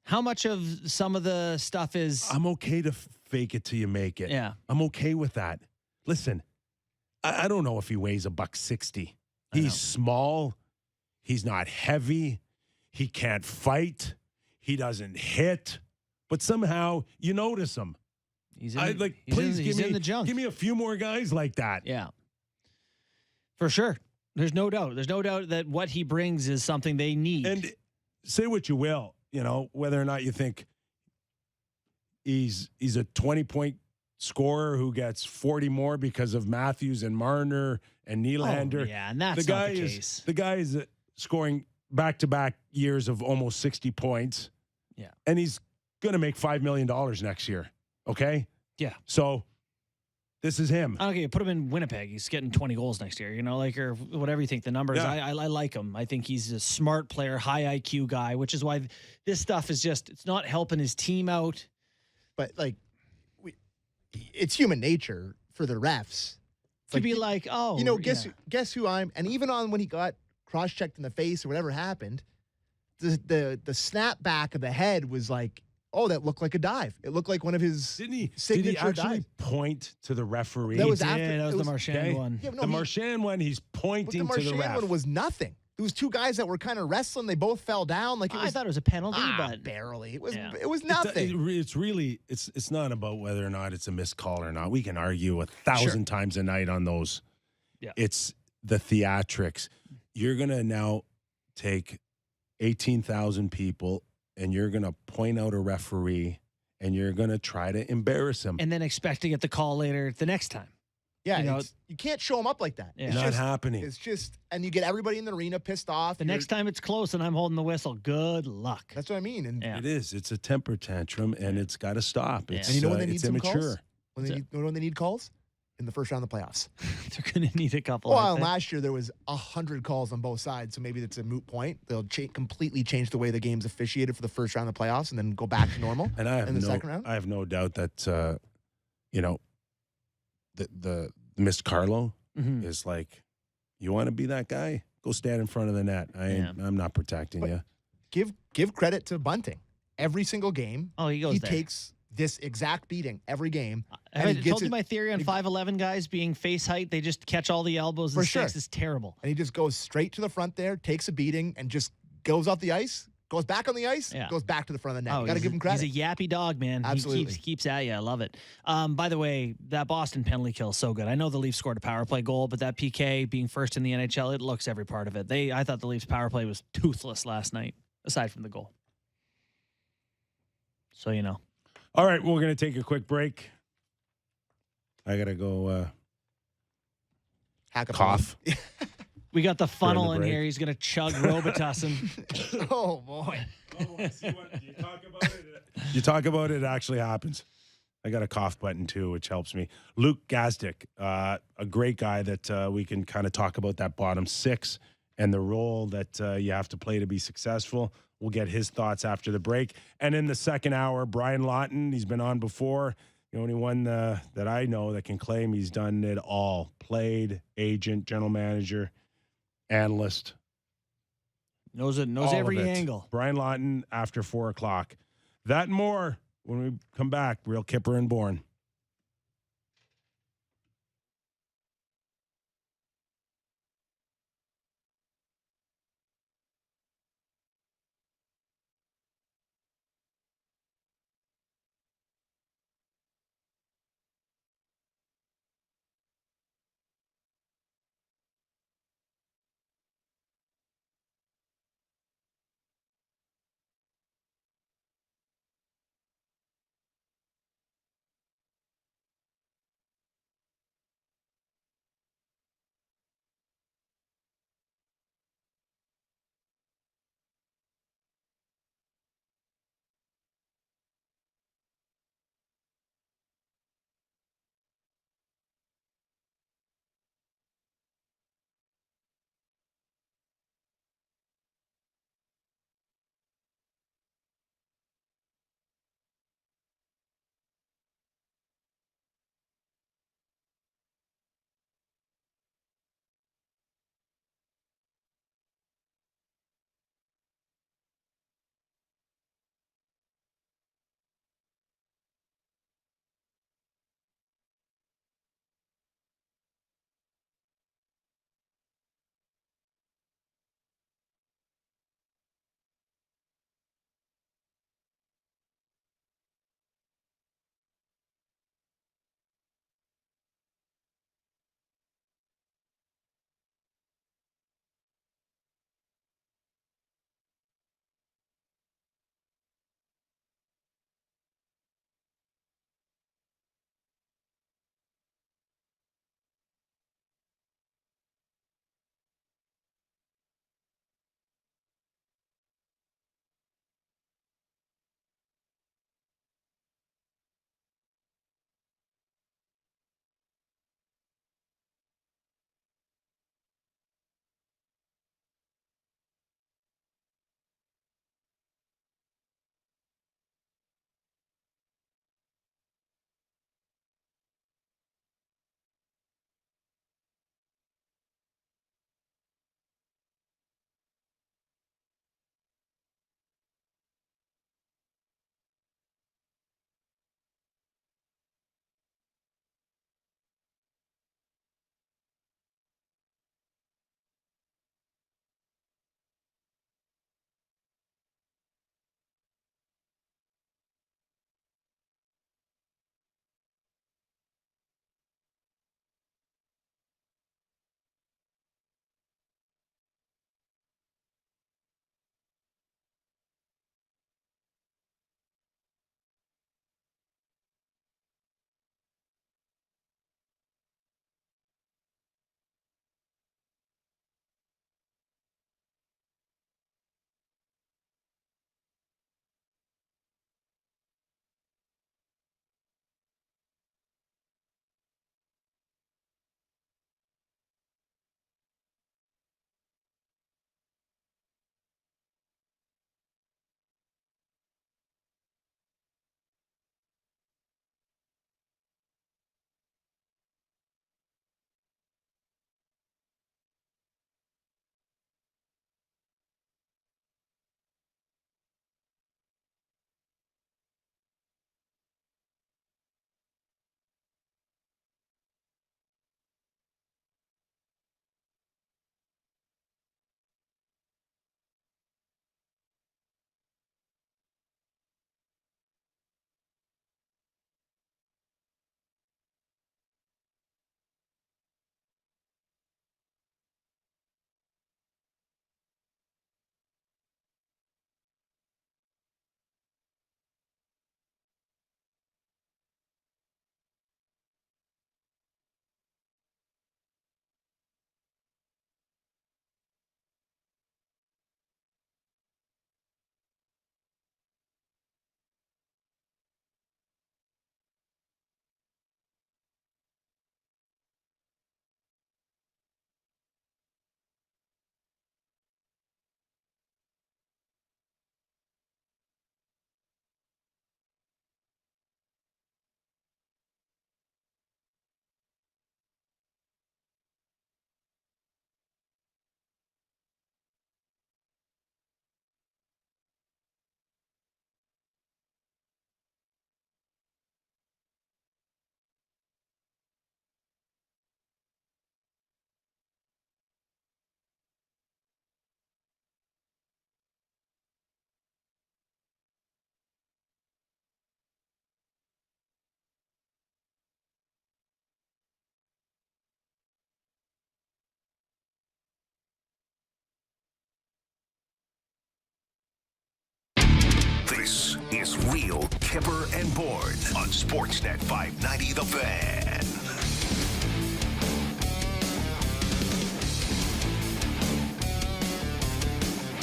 How much of some of the stuff is... I'm okay to fake it till you make it. Yeah. I'm okay with that. Listen, I don't know if he weighs $160. He's small. He's not heavy. He can't fight. He doesn't hit. But somehow you notice him. He's in the junk. Give me a few more guys like that. Yeah. For sure. There's no doubt. There's no doubt that what he brings is something they need. And say what you will, whether or not you think he's a 20-point scorer who gets 40 more because of Matthews and Marner and Nylander. Oh, yeah, and that's not the case. The guy is scoring back-to-back years of almost 60 points. Yeah. And he's going to make $5 million next year. Okay? Yeah. So this is him. Okay, put him in Winnipeg. He's getting 20 goals next year, or whatever you think the numbers. Yeah. I like him. I think he's a smart player, high IQ guy, which is why this stuff is it's not helping his team out. But it's human nature for the refs To be like, oh, guess who I'm, and even on when he got cross-checked in the face or whatever happened, the snap back of the head was like, oh, that looked like a dive. It looked like one of his signature Did he actually dives. point to the referee? That was Yeah, after. that was the Marchand one. Yeah, no, The Marchand one, he's but pointing the to the Marchand ref. one was nothing. There was two guys that were kind of wrestling. They both fell down. Like I thought it was a penalty, but barely. It was. Yeah. It was nothing. It's really it's not about whether or not it's a missed call or not. We can argue 1,000 times a night on those. Yeah. It's the theatrics. You're gonna now take 18,000 people and you're gonna point out a referee and you're gonna try to embarrass him. and then expect to get the call later the next time. Yeah, you can't show him up like that. Yeah. It's Not just, happening. It's just, and you get everybody in the arena pissed off. The next time it's close and I'm holding the whistle, good luck. That's what I mean. And Yeah. It is. It's a temper tantrum and it's got to stop. Yeah. It's, And you know when they need it's some immature. calls? When they need calls? in the first round of the playoffs. They're going to need a couple. Well, and last year there was 100 calls on both sides, so maybe that's a moot point. They'll completely change the way the game's officiated for the first round of the playoffs, and then go back to normal. And I have in the second round. I have no doubt that the Miss Carlo is like, you want to be that guy? Go stand in front of the net. I'm not protecting you. Give credit to Bunting. Every single game, he takes this exact beating every game. I told you my theory on 5'11" guys being face height. They just catch all the elbows and sticks. It's terrible. And he just goes straight to the front there, takes a beating, and just goes off the ice, goes back on the ice, goes back to the front of the net. You got to give him credit. He's a yappy dog, man. Absolutely. He keeps at you. I love it. By the way, that Boston penalty kill is so good. I know the Leafs scored a power play goal, but that PK being first in the NHL, it looks every part of it. I thought the Leafs power play was toothless last night, aside from the goal. So you know. All right, we're going to take a quick break. I got to go cough. We got the funnel in here. He's going to chug Robitussin. Oh, boy. You talk about it, it actually happens. I got a cough button, too, which helps me. Luke Gazdic, a great guy that we can kind of talk about that bottom six and the role that you have to play to be successful. We'll get his thoughts after the break. And in the second hour, Brian Lawton, he's been on before. The only one that I know that can claim he's done it all. Played, agent, general manager, analyst. Knows every angle. Brian Lawton after 4 o'clock. That and more when we come back. Real Kyper and Bourne. is Real Kyper and Bourne on Sportsnet 590 The Fan.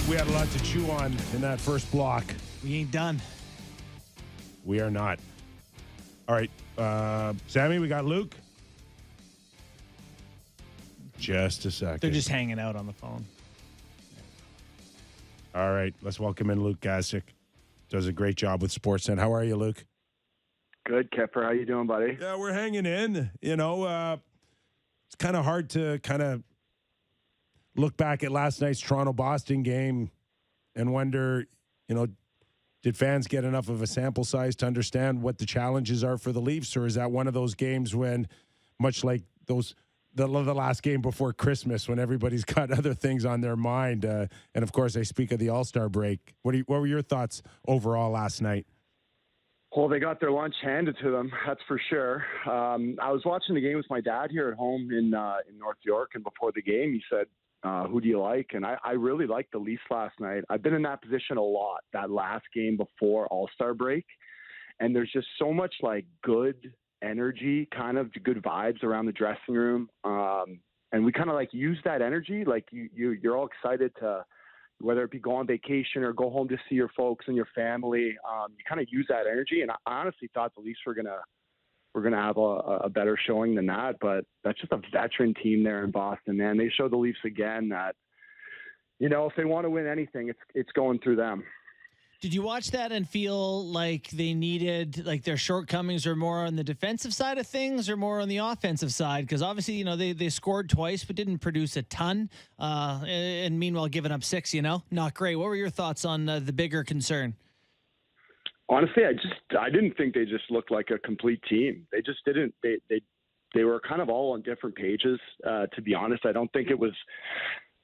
We had a lot to chew on in that first block. We ain't done. We are not. All right, Sammy, we got Luke. Just a second. They're just hanging out on the phone. All right, let's welcome in Luke Gazdic. Does a great job with Sportsnet. How are you, Luke? Good, Kyper. How you doing, buddy? Yeah, we're hanging in. You know, it's kind of hard to kind of look back at last night's Toronto-Boston game and wonder, you know, did fans get enough of a sample size to understand what the challenges are for the Leafs, or is that one of those games when, much like the last game before Christmas, when everybody's got other things on their mind, and of course I speak of the All-Star break. What were your thoughts overall last night? Well, they got their lunch handed to them, that's for sure. I was watching the game with my dad here at home in North York, and before the game, he said, who do you like? And I really liked the Leafs last night. I've been in that position a lot, that last game before All-Star break. And there's just so much like good energy, kind of good vibes around the dressing room. And we kind of like use that energy. Like you're all excited to, whether it be go on vacation or go home to see your folks and your family. You kind of use that energy. And I honestly thought the Leafs were going to have a better showing than that, but that's just a veteran team there in Boston, man. They show the Leafs again that, you know, if they want to win anything, it's going through them. Did you watch that and feel like they needed, like their shortcomings are more on the defensive side of things or more on the offensive side? Because obviously, you know, they scored twice but didn't produce a ton, and meanwhile giving up 6, you know, not great. What were your thoughts on the bigger concern? Honestly, I didn't think they just looked like a complete team. They just didn't. They were kind of all on different pages. To be honest, I don't think it was,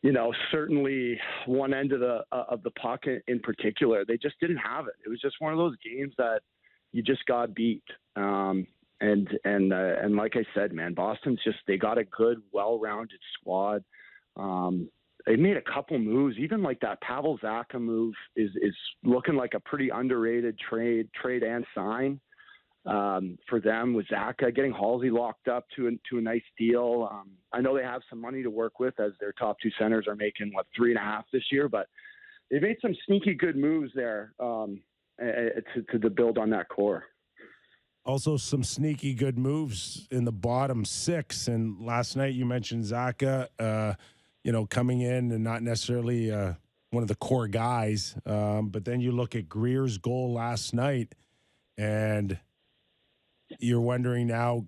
you know, certainly one end of the puck in particular. They just didn't have it. It was just one of those games that you just got beat. And like I said, man, Boston's they got a good, well-rounded squad. They made a couple moves, even like that Pavel Zacha move is looking like a pretty underrated trade and sign for them, with Zacha getting Halsey locked up to a nice deal. I know they have some money to work with, as their top two centers are making 3.5 this year, but they made some sneaky good moves there to build on that core. Also, some sneaky good moves in the bottom 6. And last night you mentioned Zacha, you know, coming in and not necessarily one of the core guys. But then you look at Greer's goal last night, and you're wondering now,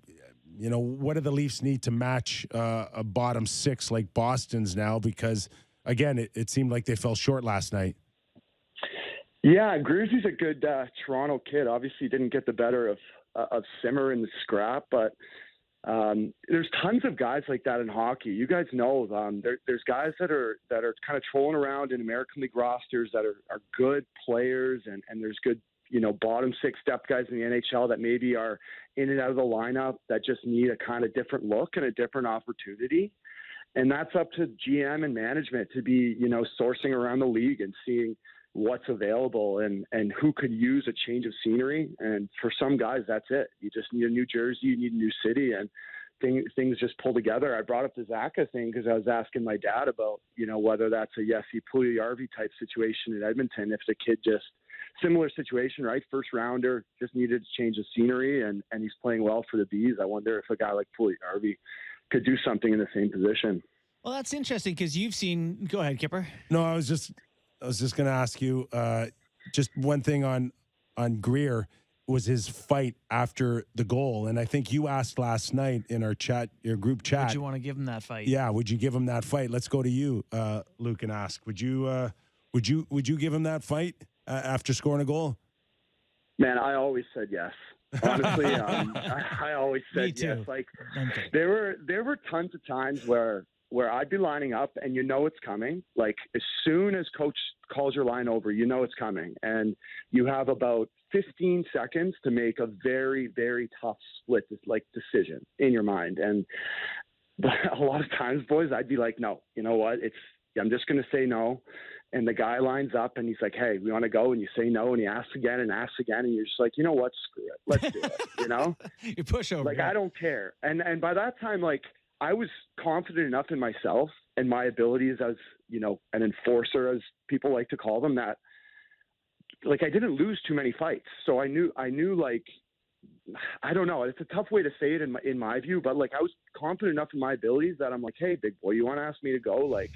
you know, what do the Leafs need to match a bottom 6 like Boston's now? Because, again, it seemed like they fell short last night. Yeah, Greer's a good Toronto kid. Obviously didn't get the better of Simmer in the scrap, but there's tons of guys like that in hockey. You guys know there's guys that are kind of trolling around in American League rosters that are good players, and there's good, you know, bottom 6 depth guys in the NHL that maybe are in and out of the lineup that just need a kind of different look and a different opportunity. And that's up to GM and management to be, you know, sourcing around the league and seeing what's available and who could use a change of scenery. And for some guys, that's it. You just need a new jersey, you need a new city, and things just pull together. I brought up the Zacha thing because I was asking my dad about, you know, whether that's a Jesse Puljujärvi type situation in Edmonton. If the kid just, similar situation, right? First rounder, just needed to change the scenery, and he's playing well for the Bees. I wonder if a guy like Puljujärvi could do something in the same position. Well, that's interesting because you've seen. Go ahead, Kyper. No, I was just going to ask you just one thing on Greer was his fight after the goal, and I think you asked last night in our chat, your group chat. Would you want to give him that fight? Yeah, would you give him that fight? Let's go to you, Luke, and ask. Would you give him that fight after scoring a goal? Man, I always said yes. Honestly, I always said yes. Like there were tons of times where I'd be lining up and you know it's coming. Like as soon as coach calls your line over, you know it's coming, and you have about 15 seconds to make a very, very tough split decision in your mind. And a lot of times, boys, I'd be like, no, you know what? I'm just going to say no. and the guy lines up and he's like, hey, we want to go, and you say no, and he asks again and asks again, and you're just like, you know what, screw it, let's do it, you know? You push over. Like, I don't care. And by that time, like, I was confident enough in myself and my abilities as, you know, an enforcer, as people like to call them, that, like, I didn't lose too many fights. So I knew like, I don't know. It's a tough way to say it in my view, but like, I was confident enough in my abilities that I'm like, hey, big boy, you want to ask me to go? Like,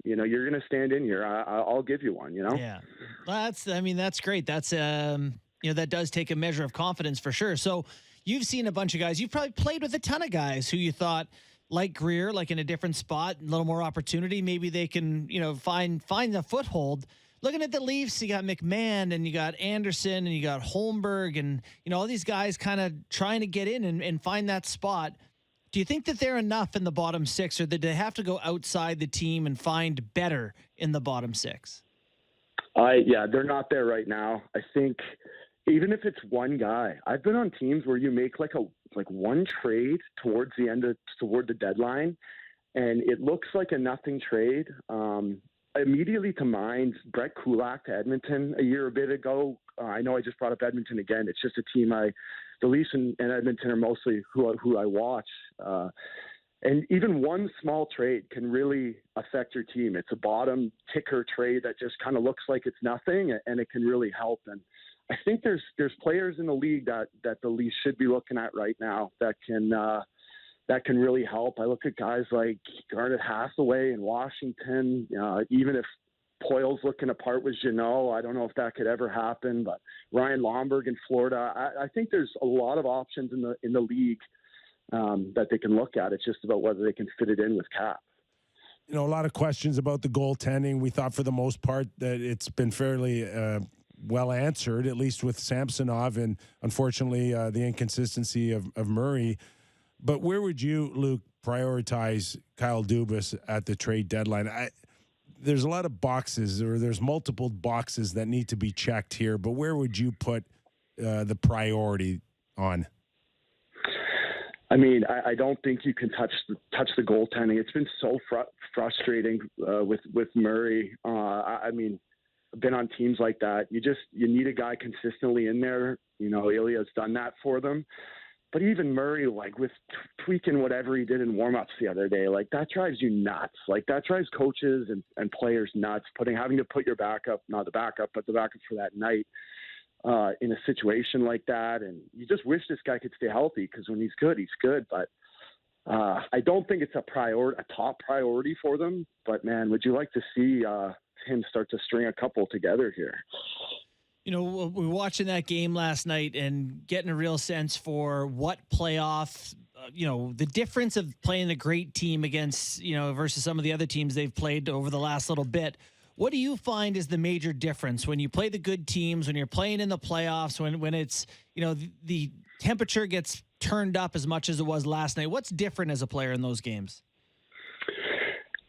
you know, you're going to stand in here. I'll give you one, you know? Yeah. That's great. That's, you know, that does take a measure of confidence for sure. So you've seen a bunch of guys. You've probably played with a ton of guys who you thought, like Greer, like in a different spot, a little more opportunity. Maybe they can, you know, find a foothold. Looking at the Leafs, you got McMahon and you got Anderson and you got Holmberg and, you know, all these guys kind of trying to get in and find that spot. Do you think that they're enough in the bottom six, or that they have to go outside the team and find better in the bottom six? Yeah, they're not there right now. I think even if it's one guy, I've been on teams where you make like one trade toward the deadline, and it looks like a nothing trade. Immediately to mind, Brett Kulak to Edmonton a bit ago. I know I just brought up Edmonton again. It's just a team the Leafs and Edmonton are mostly who I watch. And even one small trade can really affect your team. It's a bottom ticker trade that just kind of looks like it's nothing, and it can really help. And I think there's players in the league that the Leafs should be looking at right now that can really help. I look at guys like Garnet Hathaway in Washington. Even if Poyle's looking to part with Jeannot, I don't know if that could ever happen. But Ryan Lomberg in Florida, I think there's a lot of options in the league that they can look at. It's just about whether they can fit it in with cap. You know, a lot of questions about the goaltending. We thought for the most part that it's been fairly well answered, at least with Samsonov, and unfortunately the inconsistency of Murray. But where would you, Luke, prioritize Kyle Dubas at the trade deadline? There's a lot of boxes, or there's multiple boxes that need to be checked here, but where would you put the priority on? I mean, I don't think you can touch the goaltending. It's been so frustrating with Murray. I mean, I've been on teams like that. You need a guy consistently in there. You know, Ilya's done that for them. But even Murray, like with tweaking whatever he did in warmups the other day, like that drives you nuts. Like that drives coaches and players nuts, having to put your backup, not the backup, but the backup for that night in a situation like that. And you just wish this guy could stay healthy, because when he's good, he's good. But I don't think it's a top priority for them. But man, would you like to see him start to string a couple together here? You know, we were watching that game last night and getting a real sense for what playoffs, you know, the difference of playing a great team against, you know, versus some of the other teams they've played over the last little bit. What do you find is the major difference when you play the good teams, when you're playing in the playoffs, when it's, you know, the temperature gets turned up as much as it was last night? What's different as a player in those games?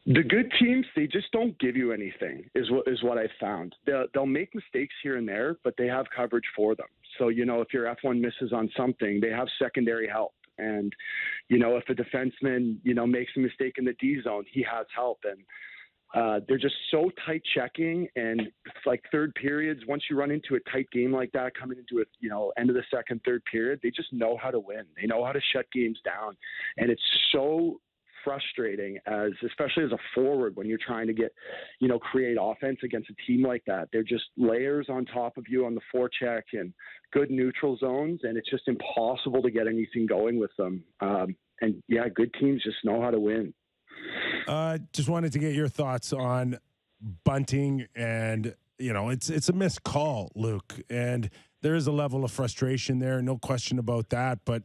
The good teams, they just don't give you anything, is what I found. They'll make mistakes here and there, but they have coverage for them. So, you know, if your F1 misses on something, they have secondary help. And, you know, if a defenseman, you know, makes a mistake in the D zone, he has help. And they're just so tight checking. And like third periods, once you run into a tight game like that, coming into it, you know, end of the second, third period, they just know how to win. They know how to shut games down. And it's so frustrating, especially as a forward, when you're trying to create offense against a team like that. They're just layers on top of you on the forecheck and good neutral zones, and it's just impossible to get anything going with them. And yeah, good teams just know how to win. Just wanted to get your thoughts on Bunting, and you know, it's a missed call, Luke, and there is a level of frustration there, no question about that. But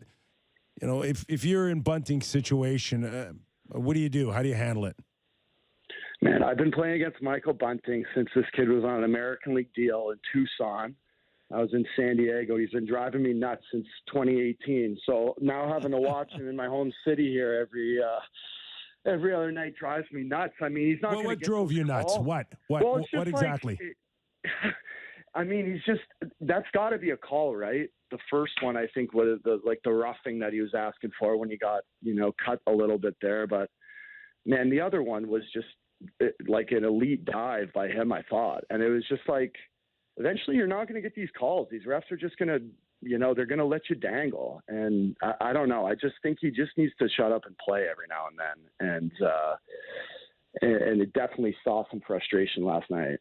you know, if you're in Bunting's situation, what do you do? How do you handle it? Man, I've been playing against Michael Bunting since this kid was on an American League deal in Tucson. I was in San Diego. He's been driving me nuts since 2018. So now having to watch him in my home city here every other night drives me nuts. I mean, he's not. Well, what drove you nuts? What exactly? I mean, that's got to be a call, right? The first one, I think, was the roughing that he was asking for when he got, you know, cut a little bit there. But man, the other one was just like an elite dive by him, I thought. And it was just like, eventually you're not going to get these calls. These refs are just going to, they're going to let you dangle. And I don't know. I just think he just needs to shut up and play every now and then. And it definitely saw some frustration last night.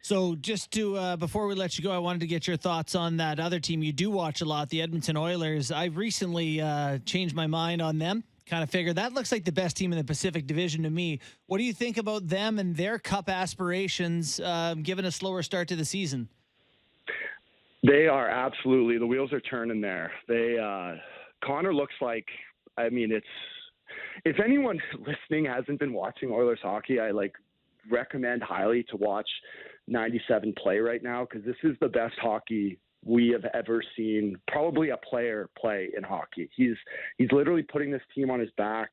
So just to, before we let you go, I wanted to get your thoughts on that other team you do watch a lot, the Edmonton Oilers. I've recently changed my mind on them. Kind of figured that looks like the best team in the Pacific Division to me. What do you think about them and their cup aspirations, given a slower start to the season? They are absolutely, the wheels are turning there. Connor looks like, if anyone listening hasn't been watching Oilers hockey, I recommend highly to watch 97 play right now, because this is the best hockey we have ever seen, probably a player play in hockey. He's literally putting this team on his back.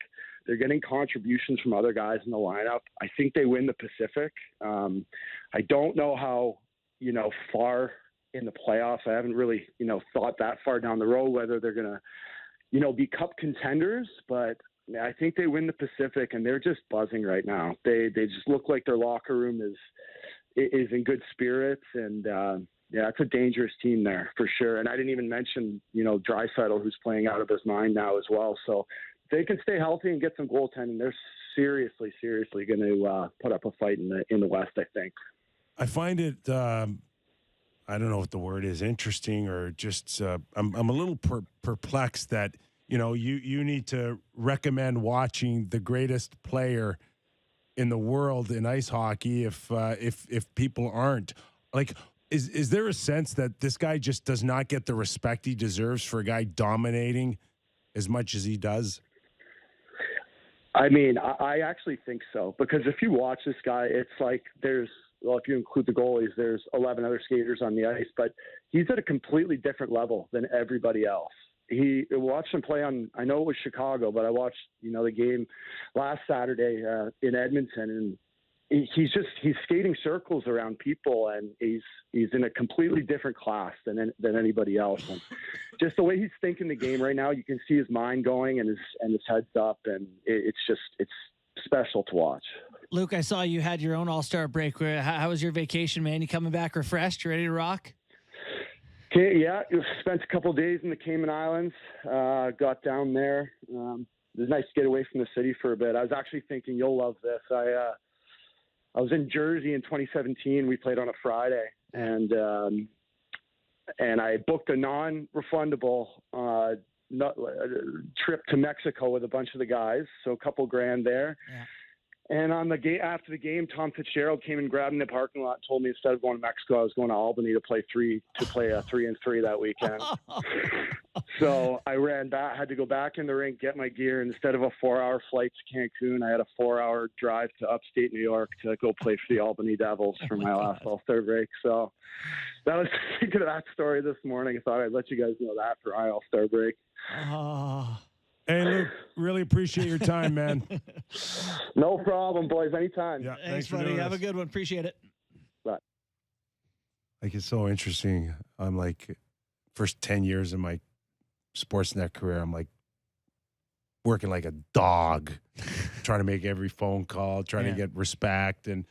They're getting contributions from other guys in the lineup. I think they win the Pacific. I don't know how, far in the playoffs. I haven't really, thought that far down the road whether they're going to, be cup contenders, but I think they win the Pacific, and they're just buzzing right now. They just look like their locker room is in good spirits, and it's a dangerous team there for sure. And I didn't even mention, Draisaitl, who's playing out of his mind now as well. So if they can stay healthy and get some goaltending, they're seriously going to put up a fight in the West, I think. I find it, I don't know what the word is, interesting, or just I'm a little perplexed that, you need to recommend watching the greatest player in the world in ice hockey if people aren't. Like, is there a sense that this guy just does not get the respect he deserves for a guy dominating as much as he does? I actually think so, because if you watch this guy, it's like if you include the goalies, there's 11 other skaters on the ice, but he's at a completely different level than everybody else. He watched him play I know it was Chicago, but I watched, the game last Saturday in Edmonton, and he's skating circles around people, and he's in a completely different class than anybody else. And just the way he's thinking the game right now, you can see his mind going and his head's up, and it's special to watch. Luke, I saw you had your own All-Star break. How was your vacation, man? You coming back refreshed, ready to rock? Okay, yeah, spent a couple of days in the Cayman Islands. Got down there. It was nice to get away from the city for a bit. I was actually thinking you'll love this. I was in Jersey in 2017. We played on a Friday, and I booked a non-refundable trip to Mexico with a bunch of the guys. So a couple grand there. Yeah. And on after the game, Tom Fitzgerald came and grabbed me in the parking lot and told me instead of going to Mexico, I was going to Albany to play a 3-and-3 that weekend. So I ran back, had to go back in the rink, get my gear. And instead of a 4-hour flight to Cancun, I had a 4-hour drive to upstate New York to go play for the Albany Devils for my last All-Star break. So that was thinking of that story this morning. I thought I'd let you guys know that for my All-Star break. Hey, Luke, really appreciate your time, man. No problem, boys. Anytime. Yeah, thanks buddy. Have a good one. Appreciate it. Bye. It's so interesting. I'm first 10 years of my Sportsnet career, I'm working like a dog, trying to make every phone call, trying to get respect. And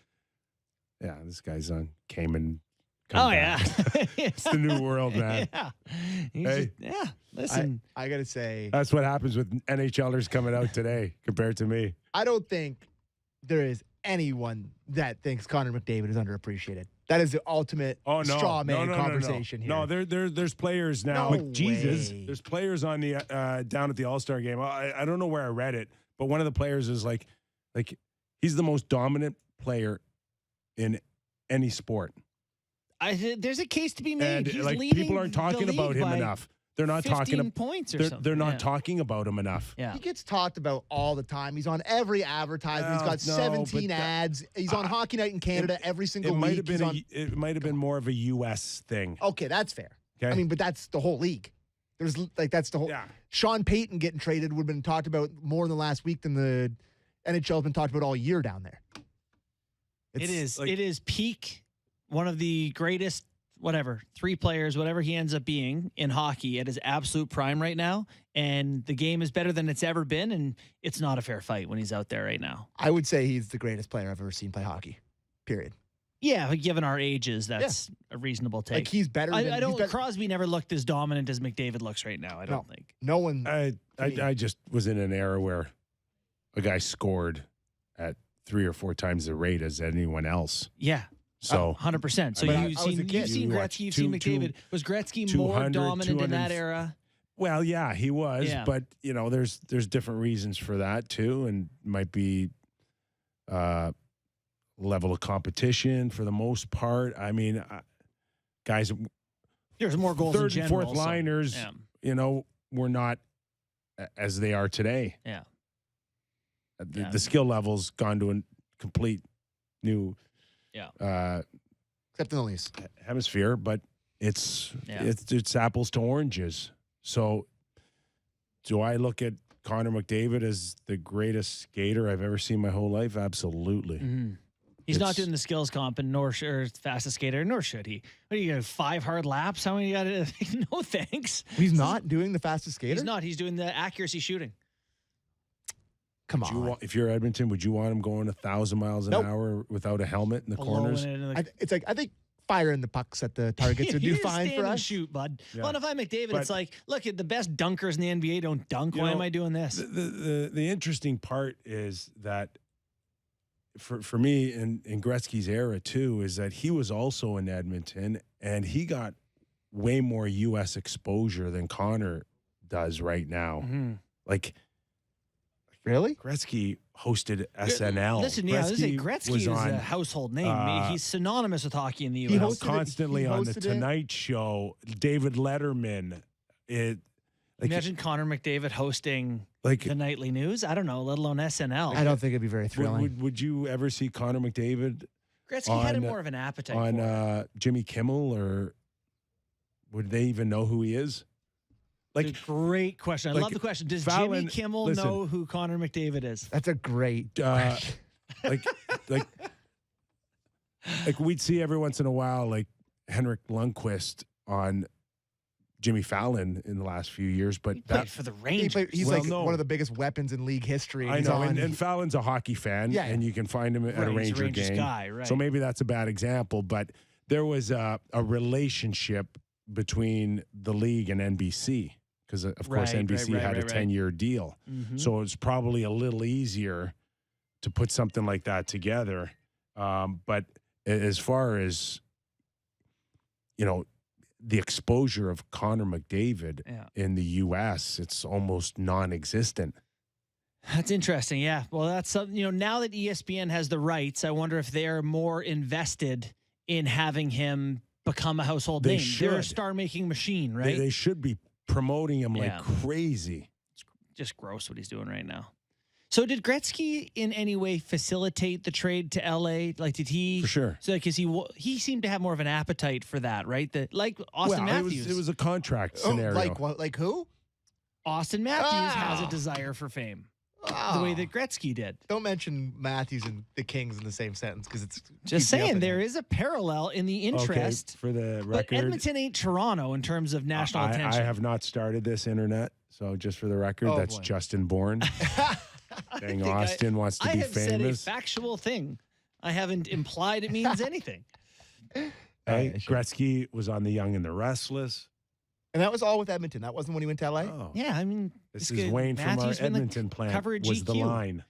this guy's on Cayman. It's the new world, man. Yeah. Listen, I gotta say, that's what happens with NHLers coming out today compared to me. I don't think there is anyone that thinks Connor McDavid is underappreciated. That is the ultimate straw man conversation here. No, there's players now. Jesus, there's players on the down at the All-Star game. I don't know where I read it, but one of the players is like he's the most dominant player in any sport. There's a case to be made. And He's leading people aren't talking about him enough. They're not 15 talking points or something. They're not talking about him enough. Yeah. He gets talked about all the time. He's on every advertisement. He's got 17 ads. He's on Hockey Night in Canada every single week. It might have been more of a U.S. thing. Okay, that's fair. Okay? But that's the whole league. That's the whole. Yeah. Sean Payton getting traded would have been talked about more in the last week than the NHL has been talked about all year down there. It is peak. One of the greatest whatever, 3 players, whatever he ends up being in hockey at his absolute prime right now. And the game is better than it's ever been. And it's not a fair fight when he's out there right now. I would say he's the greatest player I've ever seen play hockey, period. Yeah, but given our ages, that's a reasonable take. Like, he's better than... I don't... Crosby never looked as dominant as McDavid looks right now, I don't think. No one... I just was in an era where a guy scored at 3 or 4 times the rate as anyone else. Yeah. So 100%. So you've seen Gretzky, you've seen McDavid. Was Gretzky more dominant in that era? Well, yeah, he was, Yeah. but you know, there's different reasons for that too, and might be level of competition for the most part. I mean, guys, there's more goals. Third in and general, fourth liners, you know, were not as they are today. Yeah. The skill level's gone to a complete new except in the Leafs hemisphere, but it's apples to oranges. So do I look at Connor McDavid as the greatest skater I've ever seen my whole life? Absolutely. Mm-hmm. He's not doing the skills comp and nor fastest skater, nor should he. What do you got, 5 hard laps? How many you got to no thanks. He's not doing the fastest skater? He's not. He's doing the accuracy shooting. Come on. If you're Edmonton, would you want him going 1,000 miles an hour without a helmet in the corners? I think firing the pucks at the targets would do fine for us. Shoot, bud. Yeah. Well, and if I'm McDavid, it's like, look, the best dunkers in the NBA don't dunk. Why am I doing this? The interesting part is that for me in Gretzky's era too is that he was also in Edmonton and he got way more U.S. exposure than Connor does right now. Mm-hmm. Like, really? Gretzky hosted SNL. Listen, Gretzky is a household name. He's synonymous with hockey in the U.S. He was constantly on the Tonight Show. David Letterman. Imagine Connor McDavid hosting the nightly news. I don't know, let alone SNL. I don't think it'd be very thrilling. Would you ever see Connor McDavid? Gretzky had more of an appetite on Jimmy Kimmel, or would they even know who he is? Like, great question. I love the question. Does Jimmy Kimmel know who Connor McDavid is? That's a great question. like we'd see every once in a while, like Henrik Lundqvist on Jimmy Fallon in the last few years, but he played for the Rangers. He's one of the biggest weapons in league history. I know, and Fallon's a hockey fan, and you can find him at a Ranger game. Guy, right. So maybe that's a bad example, but there was a relationship between the league and NBC because, of course, NBC had a 10-year deal. Mm-hmm. So it's probably a little easier to put something like that together. But as far as, you know, the exposure of Connor McDavid in the U.S., it's almost non-existent. That's interesting. Yeah. Well, that's something, you know, now that ESPN has the rights, I wonder if they're more invested in having him become a household name. They're a star-making machine, right? They should be promoting him like crazy. It's just gross what he's doing right now. So did Gretzky in any way facilitate the trade to LA? Like, did he? For sure. So, because he seemed to have more of an appetite for that, right? Like Austin Matthews. It was a contract scenario. Like who? Austin Matthews has a desire for fame, the way that Gretzky did. Don't mention Matthews and the Kings in the same sentence because it's just saying there is a parallel in the interest. For the record, but Edmonton ain't Toronto in terms of national attention. I have not started this internet, so just for the record, that's Justin Bourne. Saying Austin wants to be famous. I have said a factual thing. I haven't implied it means anything. Hey, Gretzky was on The Young and the Restless. And that was all with Edmonton. That wasn't when he went to LA? Oh. Yeah, I mean, this is Wayne from our Edmonton plant was the line.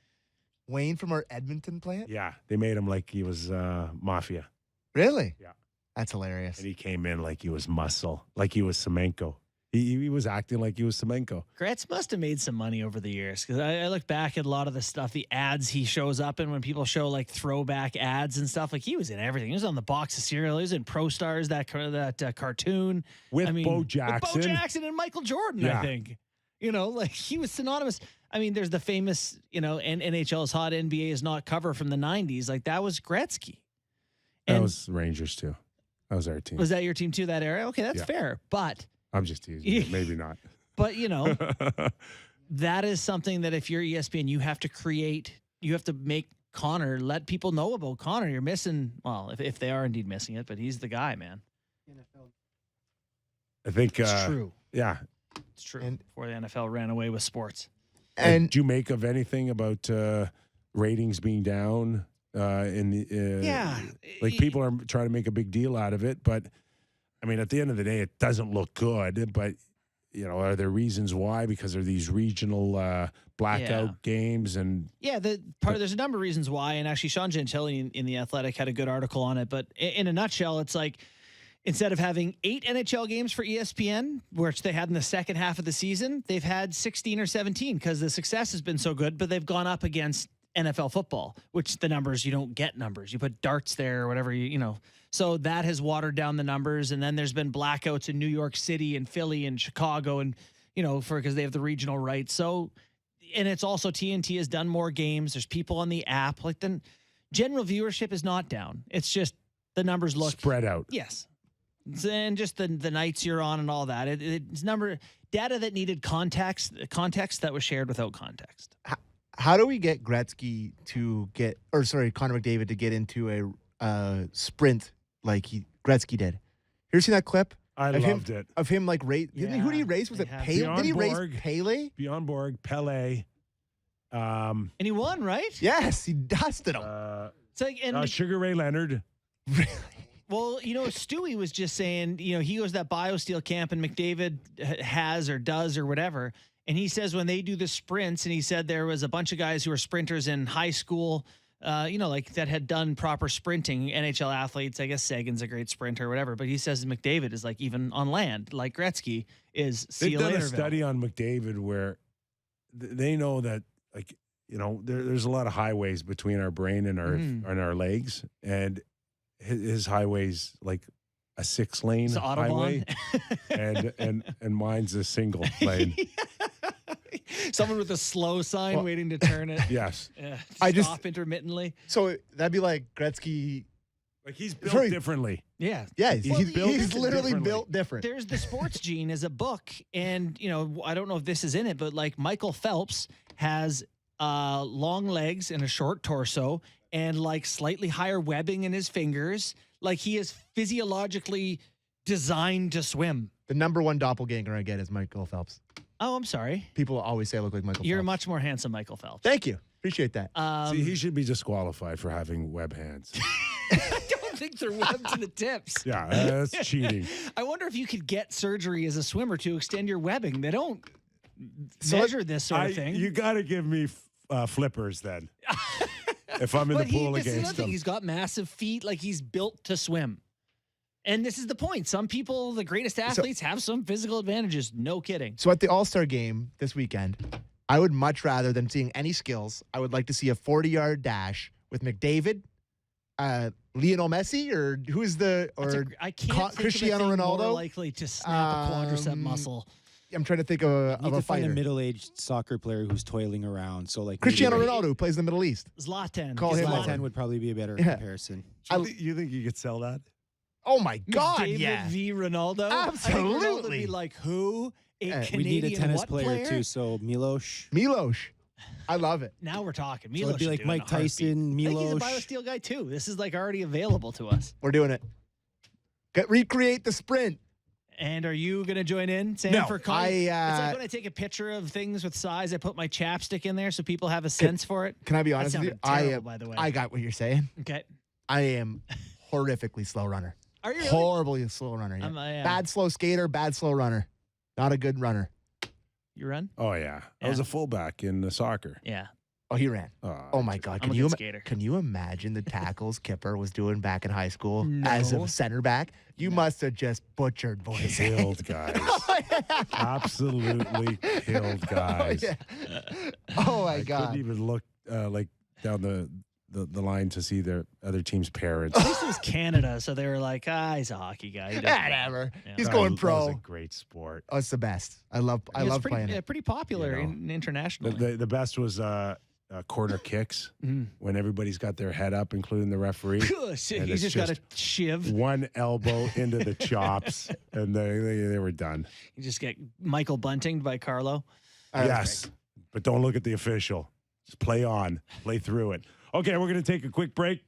Wayne from our Edmonton plant? Yeah, they made him like he was mafia. Really? Yeah. That's hilarious. And he came in like he was muscle, like he was Semenko. He was acting like he was Semenko. Gretz must have made some money over the years because I look back at a lot of the stuff, the ads he shows up in when people show like throwback ads and stuff. Like he was in everything. He was on the box of cereal. He was in Pro Stars, that cartoon with Bo Jackson, and Michael Jordan. I think like he was synonymous. I mean, there's the famous NHL's hot, NBA is not cover from the '90s. Like that was Gretzky. That was Rangers too. That was our team. Was that your team too? That era? Okay, that's fair, but. I'm just teasing. Maybe not. But, that is something that if you're ESPN, you have to create, you have to make Connor, let people know about Connor. You're missing, well, if they are indeed missing it, but he's the guy, man. I think It's true. Yeah. It's true. And- Before the NFL ran away with sports. And Did you make of anything about ratings being down in the Yeah. like people are trying to make a big deal out of it, but I mean at the end of the day it doesn't look good, but you know, are there reasons why? Because of these regional blackout games and there's a number of reasons why, and actually Sean Gentili in The Athletic had a good article on it, but in a nutshell, it's like instead of having 8 NHL games for ESPN, which they had in the second half of the season, they've had 16 or 17 because the success has been so good, but they've gone up against NFL football, which the numbers, you don't get numbers. You put darts there or whatever, you know. So that has watered down the numbers. And then there's been blackouts in New York City and Philly and Chicago and, you know, because they have the regional rights. So, and it's also TNT has done more games. There's people on the app. Like the general viewership is not down. It's just the numbers look spread out. Yes. And just the nights you're on and all that. It's data that needed context that was shared without context. how do we get Connor McDavid to get into a sprint like Gretzky did? You ever seen that clip? I loved it. Of him like race. Who did he race? Was it Pele? Did he race Pele? Bjorn Borg, Pele. And he won, right? Yes, he dusted him. It's like Sugar Ray Leonard. Really? Well, you know, Stewie was just saying, you know, he goes to that BioSteel camp and McDavid has or does or whatever. And he says when they do the sprints, and he said there was a bunch of guys who were sprinters in high school, you know, like that had done proper sprinting, NHL athletes. I guess Sagan's a great sprinter or whatever. But he says McDavid is like even on land, like Gretzky is. See you They've done later, a study on McDavid where they know that, like, you know, there's a lot of highways between our brain and our legs, and his highway's like a 6-lane highway, and mine's a single lane. Someone with a slow sign waiting to turn it. Yes. Stop intermittently. So that'd be like Gretzky. Like he's built differently. Yeah. Yeah, built he's literally differently. built different. There's The Sports Gene is a book, and you know, I don't know if this is in it, but like Michael Phelps has long legs and a short torso and like slightly higher webbing in his fingers. Like he is physiologically designed to swim. The number one doppelganger I get is Michael Phelps. Oh, I'm sorry. People always say I look like Michael You're Phelps. much more handsome, Michael Phelps. Thank you. Appreciate that. See, he should be disqualified for having web hands. I don't think they're webbed to the tips. Yeah, that's cheating. I wonder if you could get surgery as a swimmer to extend your webbing. They don't measure this sort of thing. You got to give me flippers then. If I'm in the pool against him. He's got massive feet, like he's built to swim. And this is the point. Some people, the greatest athletes, have some physical advantages. No kidding. So at the All-Star game this weekend, I would much rather than seeing any skills, I would like to see a 40-yard dash with McDavid, Lionel Messi, or who's the I can't Cristiano think of a thing Ronaldo more likely to snap a quadricep muscle. I'm trying to think of a Find fighter. a middle-aged soccer player who's toiling around. So like Cristiano Ronaldo, who plays in the Middle East. Zlatan. Call him Zlatan. Zlatan would probably be a better comparison. You think you could sell that? Oh my God! David yeah. v. Ronaldo. I think Absolutely. Ronaldo would be like who? A Canadian We need a tennis what player too. So Milos. I love it. Now we're talking. So Milos it'd be like should do it in Mike a heartbeat. Tyson, I think Milos. he's a BioSteel guy too. This is like already available to us. We're doing it. Recreate the sprint. And are you going to join in, Sam? No, for it's like when I take a picture of things with size, I put my chapstick in there so people have a sense for it. Can I be That honest with you? sounded terrible, by the way. I got what you're saying. Okay. I am horrifically slow runner. Are you really? Horribly slow runner. Yeah. yeah. Bad slow skater, bad slow runner. Not a good runner. You run? Oh yeah. I was a fullback in soccer. Yeah. Oh, he ran. Oh my God! I'm a good skater. Can you imagine the tackles Kyper was doing back in high school No. as a center back? You must have just butchered boys. Killed guys. Absolutely killed guys. Oh my I God! couldn't even look like down the line to see their other team's parents. At least it was Canada, so they were like, he's a hockey guy. He doesn't know." Whatever. Yeah. He's That going was pro. a great sport. Oh, it's the best. I love He was playing it. pretty popular You know. internationally. The best was corner kicks when everybody's got their head up, including the referee. He's And it's just got a shiv. One elbow into the chops, and they were done. You just get Michael Bunting by Carlo. Yes, but don't look at the official. Just play on, play through it. Okay, we're going to take a quick break.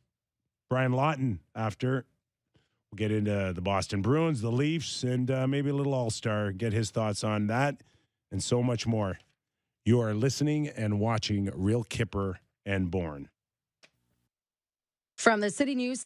Brian Lawton after. We'll get into the Boston Bruins, the Leafs, and maybe a little All-Star, get his thoughts on that and so much more. You are listening and watching Real Kyper and Bourne. From the City News.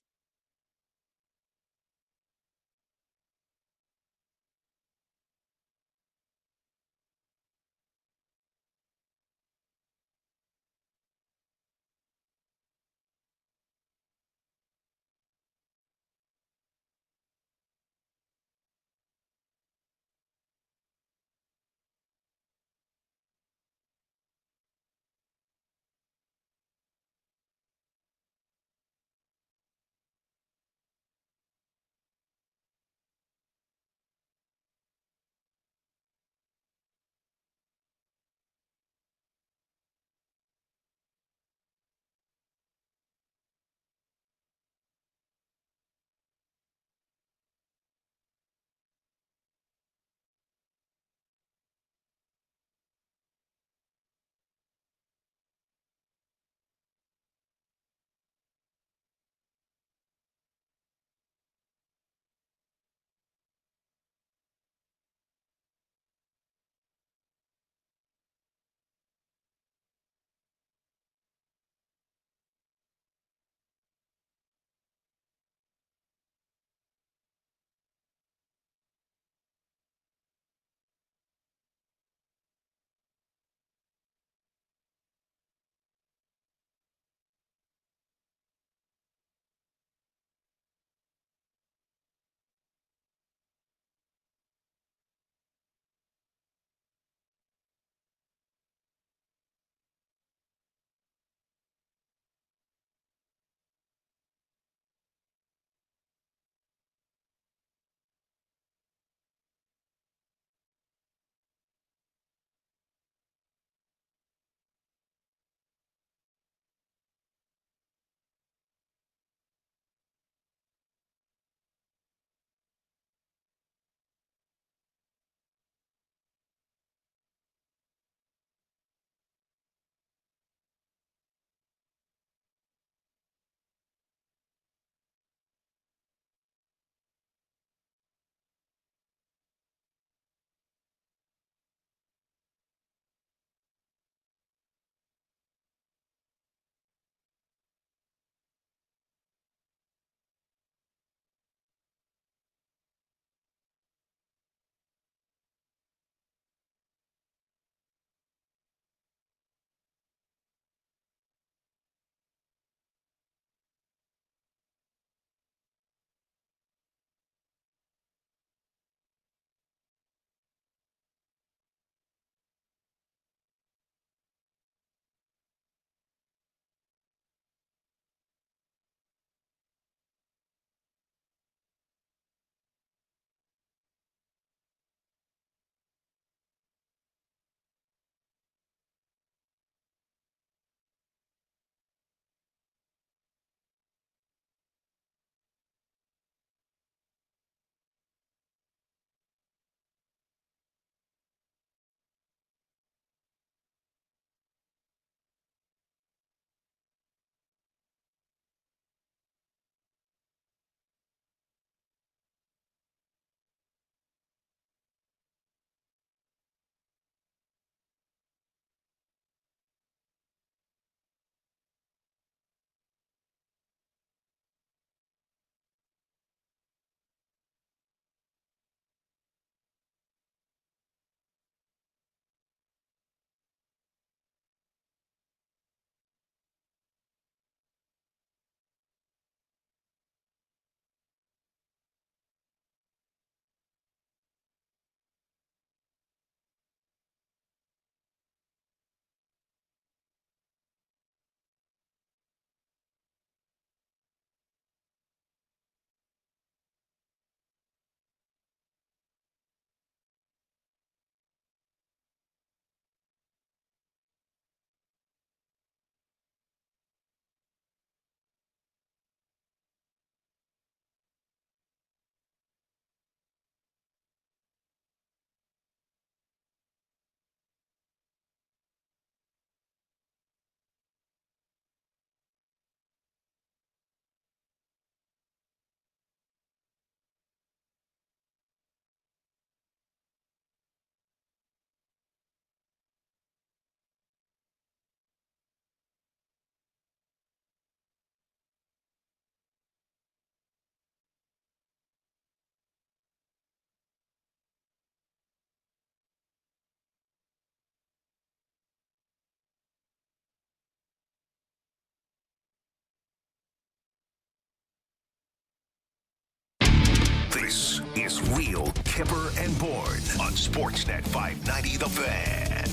is Real Kyper and Bourne on Sportsnet 590 The Fan.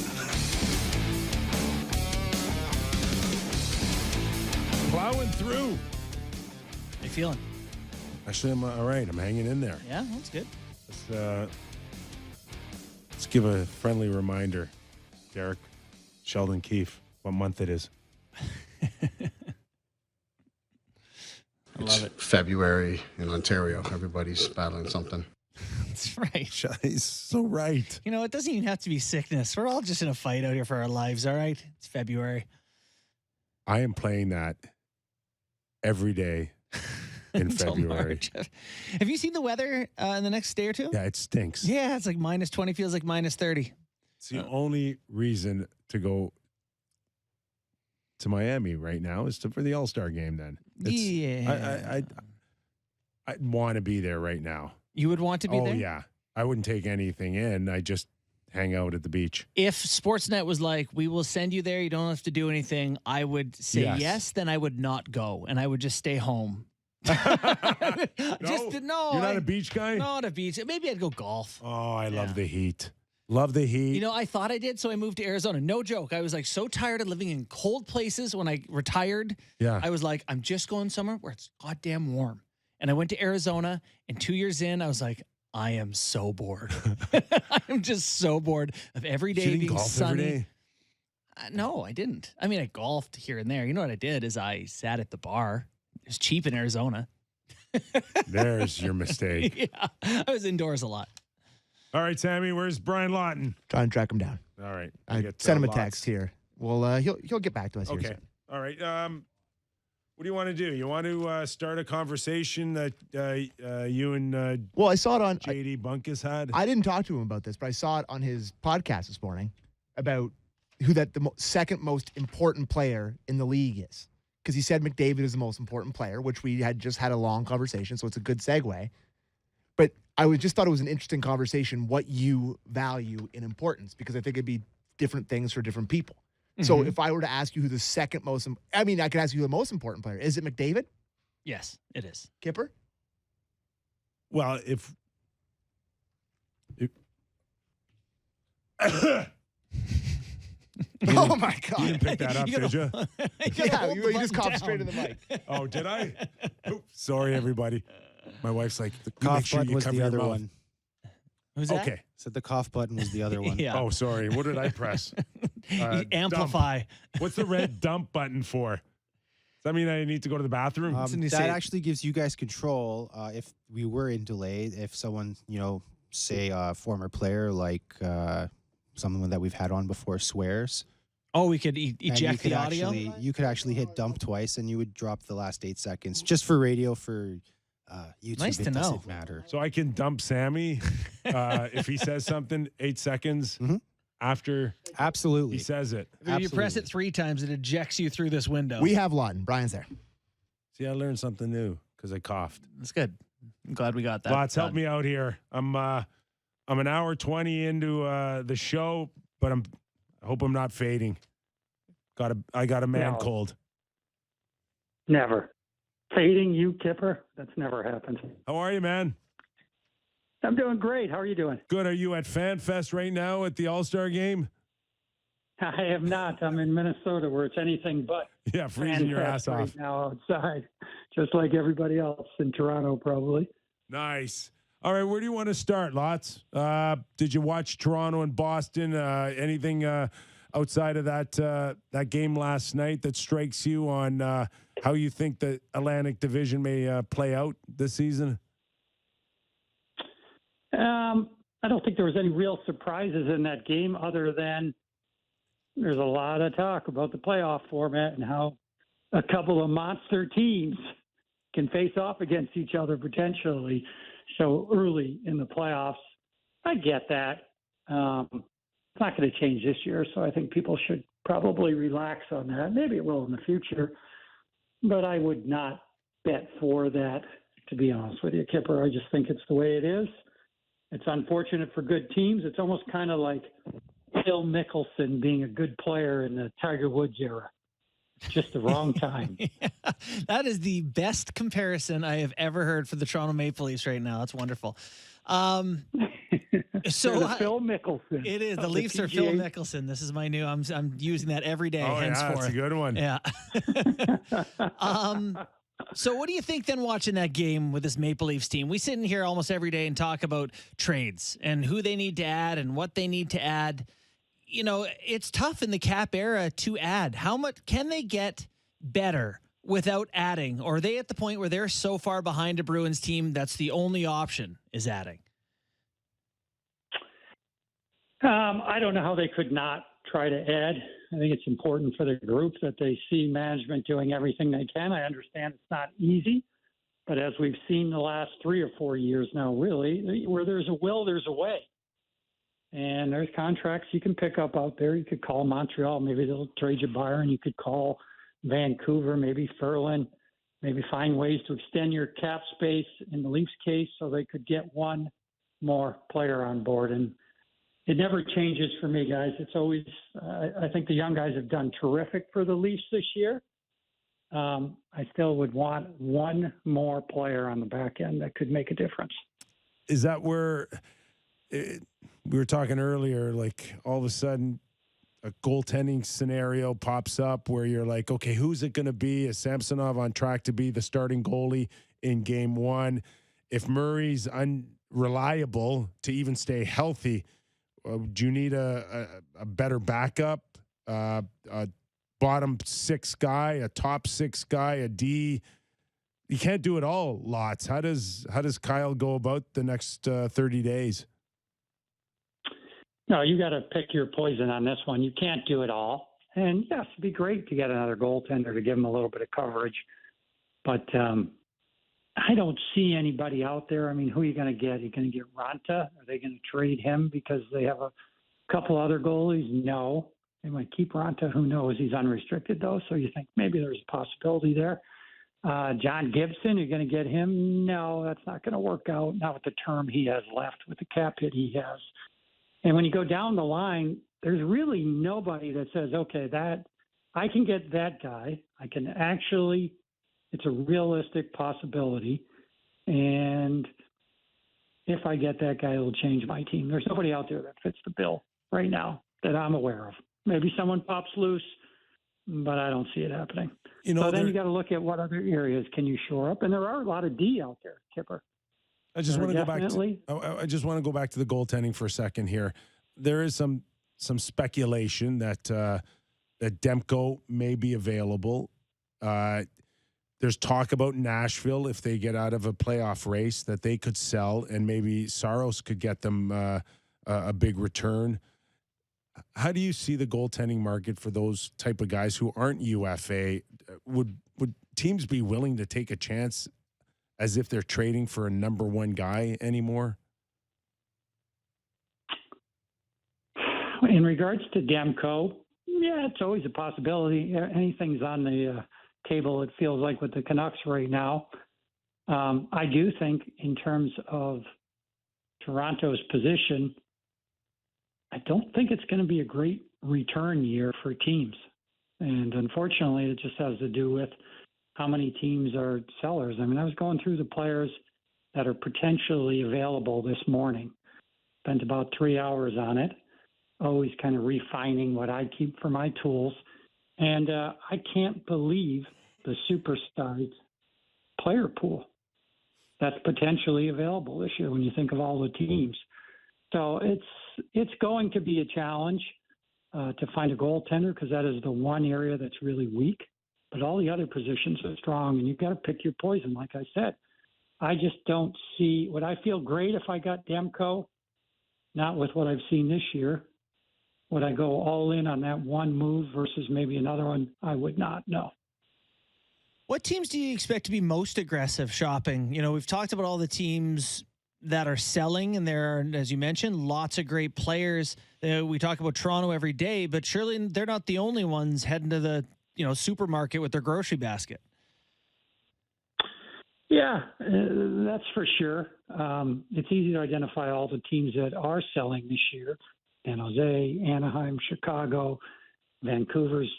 Plowing through. How you feeling? Actually, I'm all right. I'm hanging in there. Yeah, that's good. Let's give a friendly reminder, Derek, Sheldon Keefe, what month it is. I love it. February in Ontario. Everybody's battling something. That's right. He's so right. You know, it doesn't even have to be sickness. We're all just in a fight out here for our lives, all right? It's February. I am playing that every day in Until February. March. Have you seen the weather in the next day or two? Yeah, it stinks. Yeah, it's like minus 20, feels like minus 30. It's the only reason to go to Miami right now is for the All-Star game then. Yeah. I want to be there right now. You would want to be there? Oh, yeah. I wouldn't take anything in. I just hang out at the beach. If Sportsnet was like, we will send you there, you don't have to do anything, I would say yes, then I would not go, and I would just stay home. No, You're not a beach guy? Not a beach. Maybe I'd go golf. Oh, I love the heat. Love the heat. You know, I thought I did, so I moved to Arizona. No joke. I was like so tired of living in cold places when I retired. Yeah. I was like, I'm just going somewhere where it's goddamn warm. And I went to Arizona, and 2 years in, I was like, I am so bored. I am just so bored of every day being golf sunny. every day? No, I didn't. I mean, I golfed here and there. You know what I did is I sat at the bar. It was cheap in Arizona. There's your mistake. Yeah, I was indoors a lot. All right, Sammy, where's Brian Lawton? Try and track him down. All right. I sent him a text here. Well, he'll get back to us. Okay. Here All right. What do you want to do? You want to start a conversation that you and well, I saw it on JD Bunkus had? I didn't talk to him about this, but I saw it on his podcast this morning about who the second most important player in the league is. Because he said McDavid is the most important player, which we had just had a long conversation, so it's a good segue. But I just thought it was an interesting conversation what you value in importance, because I think it'd be different things for different people. Mm-hmm. So if I were to ask you who the second most, I mean, I could ask you who the most important player. Is it McDavid? Yes, it is. Kyper? Well, if oh my God. You didn't pick that up, did you? Yeah, you just coughed straight in the mic. Oh, did I? Oops, sorry, everybody. My wife's like, The make cough sure button you was cover the your other mouth. one. Who's that? Okay. Said the cough button was the other one. Yeah. Oh, sorry. What did I press? Amplify. Dump. What's the red dump button for? Does that mean I need to go to the bathroom? That actually gives you guys control if we were in delay. If someone, say a former player like someone that we've had on before swears. Oh, we could eject the audio? audio? You could actually hit dump twice and you would drop the last 8 seconds. Just for radio, for YouTube, Nice to it know. doesn't matter. So I can dump Sammy if he says something 8 seconds after Absolutely. he says it. If you press it 3 times, it ejects you through this window. We have Lawton. Brian's there. See, I learned something new because I coughed. That's good. I'm glad we got that. Lots, help done. me out here. I'm an hour 20 into the show, but I hope I'm not fading. I got a man cold. Never. Fading you, Kyper? That's never happened. How are you, man? I'm doing great. How are you doing? Good. Are you at FanFest right now at the All-Star game? I am not. I'm in Minnesota where it's anything but. Yeah, freezing your ass right off. now outside, just like everybody else in Toronto, probably. Nice. All right, where do you want to start, Lots? Did you watch Toronto and Boston? Anything outside of that game last night that strikes you on how you think the Atlantic Division may play out this season? I don't think there was any real surprises in that game other than there's a lot of talk about the playoff format and how a couple of monster teams can face off against each other potentially so early in the playoffs. I get that. It's not going to change this year, so I think people should probably relax on that. Maybe it will in the future, but I would not bet for that, to be honest with you, Kyper. I just think it's the way it is. It's unfortunate for good teams. It's almost kind of like Phil Mickelson being a good player in the Tiger Woods era. Just the wrong time. Yeah, that is the best comparison I have ever heard for the Toronto Maple Leafs right now. That's wonderful. So the Phil Mickelson. It is. The Leafs are Phil Mickelson. This is my new. I'm using that every day. Oh, henceforth. yeah, that's a good one. Yeah. So what do you think then watching that game with this Maple Leafs team? We sit in here almost every day and talk about trades and who they need to add and what they need to add. You know, it's tough in the cap era to add. How much can they get better without adding? Or are they at the point where they're so far behind a Bruins team that's the only option is adding? I don't know how they could not try to add. I think it's important for the group that they see management doing everything they can. I understand it's not easy, but as we've seen the last 3 or 4 years now, really, where there's a will, there's a way. And there's contracts you can pick up out there. You could call Montreal. Maybe they'll trade you Byron. You could call Vancouver, maybe Ferland, maybe find ways to extend your cap space in the Leafs case so they could get one more player on board. And it never changes for me, guys. It's always, I think the young guys have done terrific for the Leafs this year. I still would want one more player on the back end that could make a difference. Is that where we were talking earlier, like all of a sudden a goaltending scenario pops up where you're like, okay, who's it going to be? Is Samsonov on track to be the starting goalie in game one? If Murray's unreliable to even stay healthy, do you need a better backup, a bottom six guy, a top six guy, a D? You can't do it all, Lots. How does Kyle go about the next 30 days? No, you got to pick your poison on this one. You can't do it all. And yes, it'd be great to get another goaltender to give him a little bit of coverage. But I don't see anybody out there. I mean, who are you going to get? Are you going to get Ranta? Are they going to trade him because they have a couple other goalies? No. They might keep Ranta. Who knows? He's unrestricted, though, so you think maybe there's a possibility there. John Gibson, you're going to get him? No, that's not going to work out. Not with the term he has left, with the cap hit he has. And when you go down the line, there's really nobody that says, okay, that I can get that guy. I can actually, it's a realistic possibility. And if I get that guy, it'll change my team. There's nobody out there that fits the bill right now that I'm aware of. Maybe someone pops loose, but I don't see it happening. You know, so then you got to look at what other areas can you shore up. And there are a lot of D out there, Kyper. I just want to go back to I just want to go back to the goaltending for a second here. There is some speculation that that Demko may be available. There's talk about Nashville, if they get out of a playoff race, that they could sell and maybe Saros could get them a big return. How do you see the goaltending market for those type of guys who aren't UFA? Would teams be willing to take a chance as if they're trading for a number one guy anymore? In regards to Demko, yeah, it's always a possibility. Anything's on the table, it feels like, with the Canucks right now. I do think in terms of Toronto's position, I don't think it's going to be a great return year for teams. And unfortunately, it just has to do with how many teams are sellers. I mean, I was going through the players that are potentially available this morning. Spent about 3 hours on it, always kind of refining what I keep for my tools. And I can't believe the superstars player pool that's potentially available this year when you think of all the teams. So it's going to be a challenge to find a goaltender, because that is the one area that's really weak. But all the other positions are strong, and you've got to pick your poison, like I said. I just don't see – would I feel great if I got Demko? Not with what I've seen this year. Would I go all in on that one move versus maybe another one? I would not, no. What teams do you expect to be most aggressive shopping? You know, we've talked about all the teams that are selling, and there are, as you mentioned, lots of great players. We talk about Toronto every day, but surely they're not the only ones heading to the supermarket with their grocery basket. Yeah, that's for sure. It's easy to identify all the teams that are selling this year. San Jose, Anaheim, Chicago, Vancouver's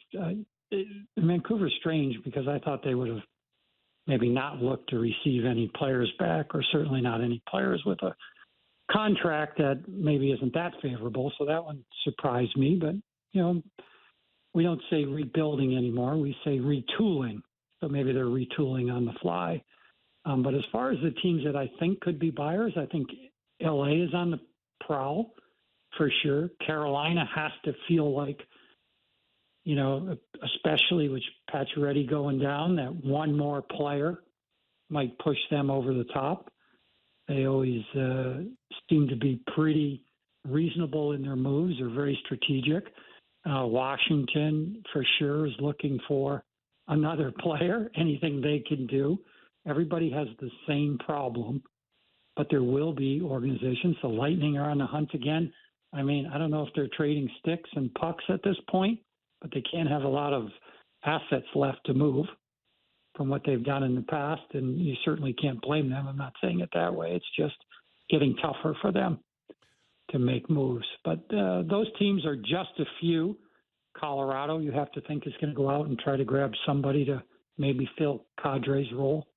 strange, because I thought they would have maybe not looked to receive any players back, or certainly not any players with a contract that maybe isn't that favorable. So that one surprised me. But, we don't say rebuilding anymore. We say retooling. So maybe they're retooling on the fly. But as far as the teams that I think could be buyers, I think LA is on the prowl for sure. Carolina has to feel like, especially with Pacioretty going down, that one more player might push them over the top. They always seem to be pretty reasonable in their moves. They're very strategic. Washington, for sure, is looking for another player, anything they can do. Everybody has the same problem, but there will be organizations. The Lightning are on the hunt again. I mean, I don't know if they're trading sticks and pucks at this point, but they can't have a lot of assets left to move from what they've done in the past, and you certainly can't blame them. I'm not saying it that way. It's just getting tougher for them to make moves. But those teams are just a few. Colorado, you have to think, is going to go out and try to grab somebody to maybe fill Kadri's role.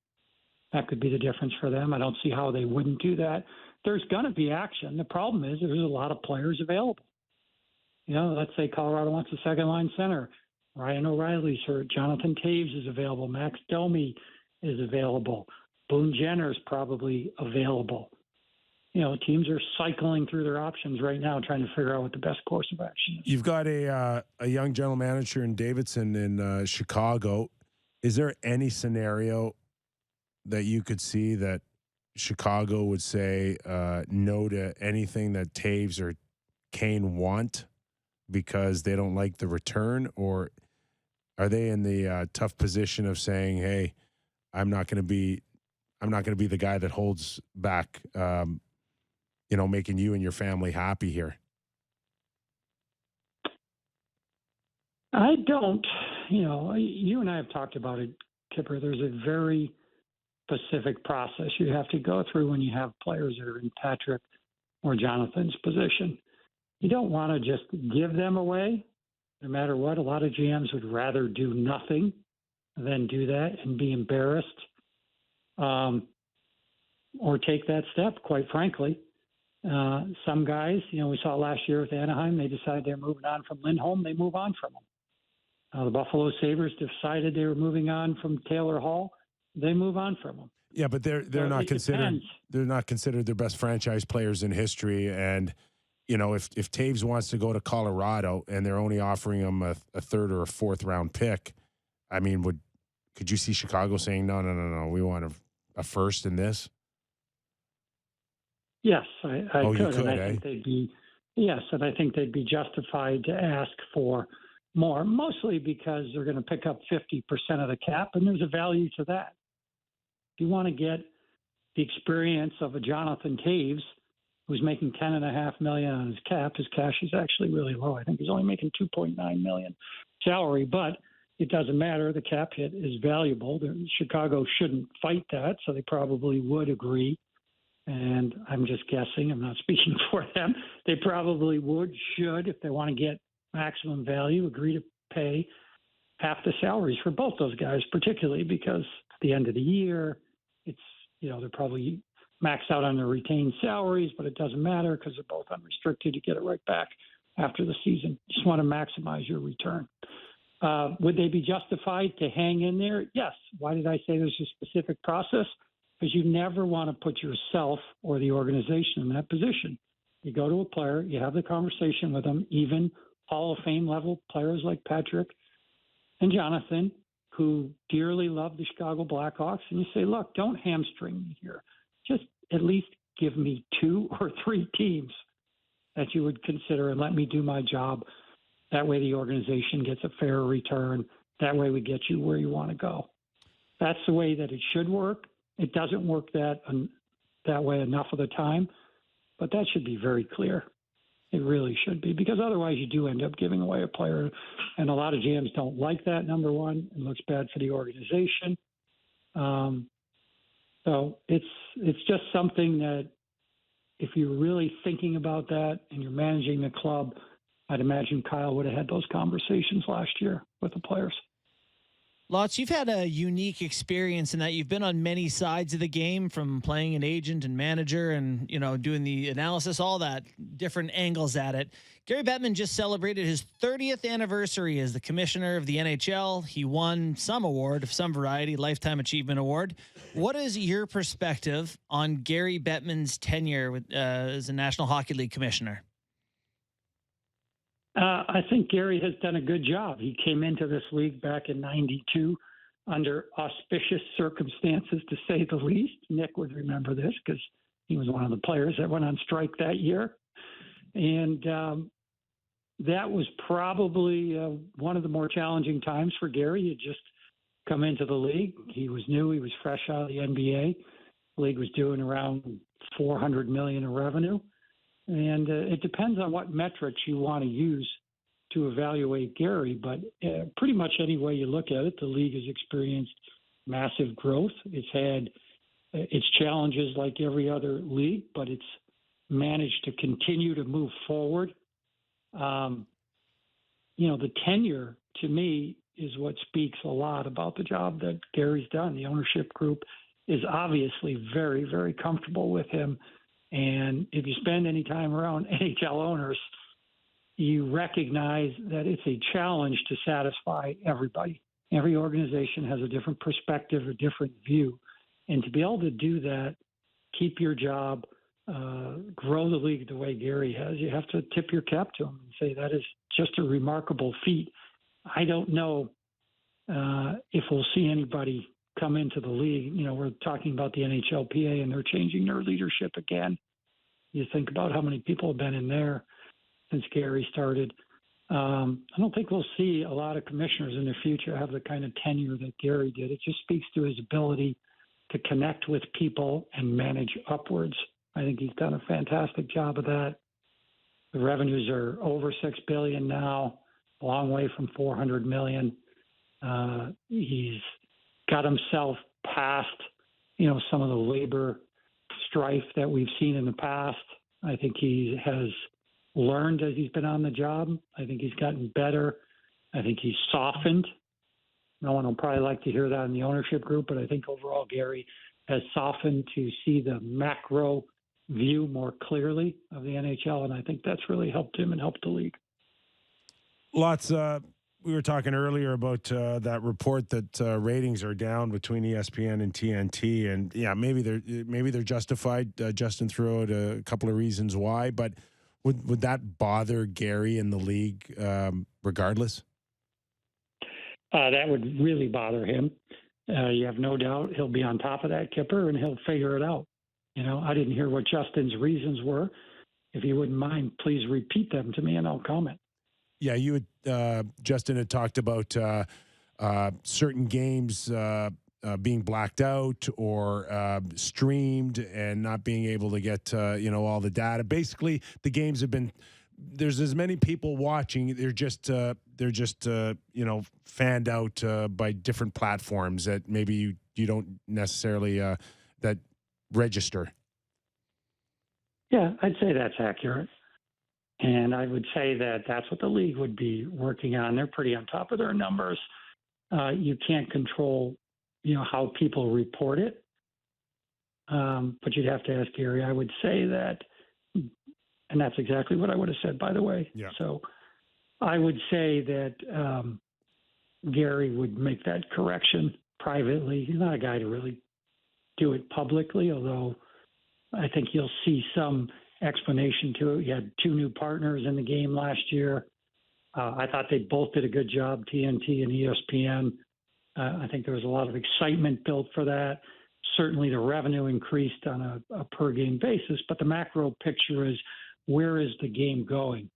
That could be the difference for them. I don't see how they wouldn't do that. There's going to be action. The problem is there's a lot of players available. Let's say Colorado wants a second-line center. Ryan O'Reilly's hurt. Jonathan Taves is available. Max Domi is available. Boone Jenner's probably available. Teams are cycling through their options right now, trying to figure out what the best course of action is. You've got a young general manager in Davidson in Chicago. Is there any scenario that you could see that Chicago would say no to anything that Taves or Kane want because they don't like the return? Or are they in the tough position of saying, hey, I'm not going to be the guy that holds back making you and your family happy here? I don't, you and I have talked about it, Kyper. There's a very specific process you have to go through when you have players that are in Patrick or Jonathan's position. You don't want to just give them away, no matter what. A lot of GMs would rather do nothing than do that and be embarrassed or take that step, quite frankly. Some guys, we saw last year with Anaheim, they decided they're moving on from Lindholm, they move on from him. The Buffalo Sabres decided they were moving on from Taylor Hall, they move on from him. Yeah, but they're not considered their best franchise players in history. And if Taves wants to go to Colorado and they're only offering him a third or a fourth round pick, I mean, could you see Chicago saying no, we want a first in this? Yes, I could. You could, and I think they'd be justified to ask for more, mostly because they're going to pick up 50% of the cap, and there's a value to that. If you want to get the experience of a Jonathan Taves, who's making $10.5 million on his cap, his cash is actually really low. I think he's only making $2.9 million salary, but it doesn't matter. The cap hit is valuable. Chicago shouldn't fight that, so they probably would agree. And I'm just guessing, I'm not speaking for them. They probably should, if they want to get maximum value, agree to pay half the salaries for both those guys, particularly because at the end of the year, it's, they're probably maxed out on their retained salaries, but it doesn't matter because they're both unrestricted. You get it right back after the season. Just want to maximize your return. Would they be justified to hang in there? Yes. Why did I say there's a specific process? Because you never want to put yourself or the organization in that position. You go to a player, you have the conversation with them, even Hall of Fame level players like Patrick and Jonathan, who dearly love the Chicago Blackhawks, and you say, look, don't hamstring me here. Just at least give me 2 or 3 teams that you would consider and let me do my job. That way the organization gets a fair return. That way we get you where you want to go. That's the way that it should work. It doesn't work that way enough of the time, but that should be very clear. It really should be, because otherwise you do end up giving away a player, and a lot of GMs don't like that, number one. It looks bad for the organization. So it's just something that if you're really thinking about that and you're managing the club, I'd imagine Kyle would have had those conversations last year with the players. Lots, you've had a unique experience in that you've been on many sides of the game, from playing an agent and manager and, doing the analysis, all that, different angles at it. Gary Bettman just celebrated his 30th anniversary as the commissioner of the NHL. He won some award of some variety, Lifetime Achievement Award. What is your perspective on Gary Bettman's tenure as a National Hockey League commissioner? I think Gary has done a good job. He came into this league back in '92 under auspicious circumstances, to say the least. Nick would remember this because he was one of the players that went on strike that year. And that was probably one of the more challenging times for Gary. He had just come into the league. He was new. He was fresh out of the NBA. The league was doing around $400 million in revenue. And it depends on what metrics you want to use to evaluate Gary. But pretty much any way you look at it, the league has experienced massive growth. It's had its challenges like every other league, but it's managed to continue to move forward. The tenure, to me, is what speaks a lot about the job that Gary's done. The ownership group is obviously very, very comfortable with him. And if you spend any time around NHL owners, you recognize that it's a challenge to satisfy everybody. Every organization has a different perspective, a different view. And to be able to do that, keep your job, grow the league the way Gary has, you have to tip your cap to him and say that is just a remarkable feat. I don't know if we'll see anybody come into the league. We're talking about the NHLPA, and they're changing their leadership again. You think about how many people have been in there since Gary started. I don't think we'll see a lot of commissioners in the future have the kind of tenure that Gary did. It just speaks to his ability to connect with people and manage upwards. I think he's done a fantastic job of that. The revenues are over $6 billion now, a long way from $400 million. He's got himself past, some of the labor strife that we've seen in the past. I think he has learned as he's been on the job. I think he's gotten better. I think he's softened. No one will probably like to hear that in the ownership group, but I think overall Gary has softened to see the macro view more clearly of the NHL, and I think that's really helped him and helped the league. Lots. We were talking earlier about that report that ratings are down between ESPN and TNT, and yeah, maybe they're justified. Justin threw out a couple of reasons why, but would that bother Gary in the league regardless? That would really bother him. You have no doubt he'll be on top of that, Kyper, and he'll figure it out. I didn't hear what Justin's reasons were. If you wouldn't mind, please repeat them to me and I'll comment. Yeah, you had, Justin had talked about certain games being blacked out or streamed and not being able to get, all the data. Basically, the games have been, there's as many people watching. They're just fanned out by different platforms that maybe you don't necessarily that register. Yeah, I'd say that's accurate. And I would say that that's what the league would be working on. They're pretty on top of their numbers. You can't control, how people report it. But you'd have to ask Gary. I would say that, and that's exactly what I would have said, by the way. Yeah. So I would say that Gary would make that correction privately. He's not a guy to really do it publicly, although I think you'll see some explanation to it. You had two new partners in the game last year. I thought they both did a good job, TNT and ESPN. I think there was a lot of excitement built for that. Certainly the revenue increased on a per-game basis, but the macro picture is, where is the game going?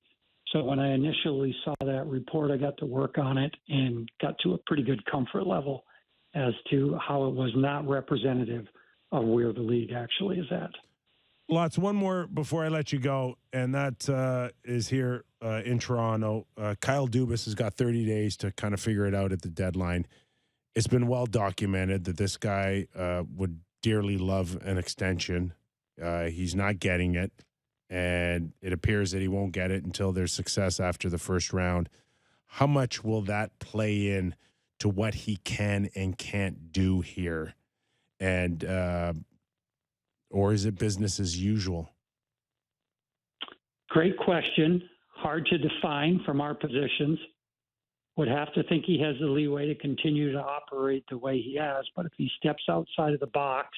So when I initially saw that report, I got to work on it and got to a pretty good comfort level as to how it was not representative of where the league actually is at. Lots. One more before I let you go, and that is here in Toronto. Kyle Dubas has got 30 days to kind of figure it out at the deadline. It's been well documented that this guy would dearly love an extension. He's not getting it, and it appears that he won't get it until there's success after the first round. How much will that play in to what he can and can't do here? And or is it business as usual? Great question. Hard to define from our positions. Would have to think he has the leeway to continue to operate the way he has. But if he steps outside of the box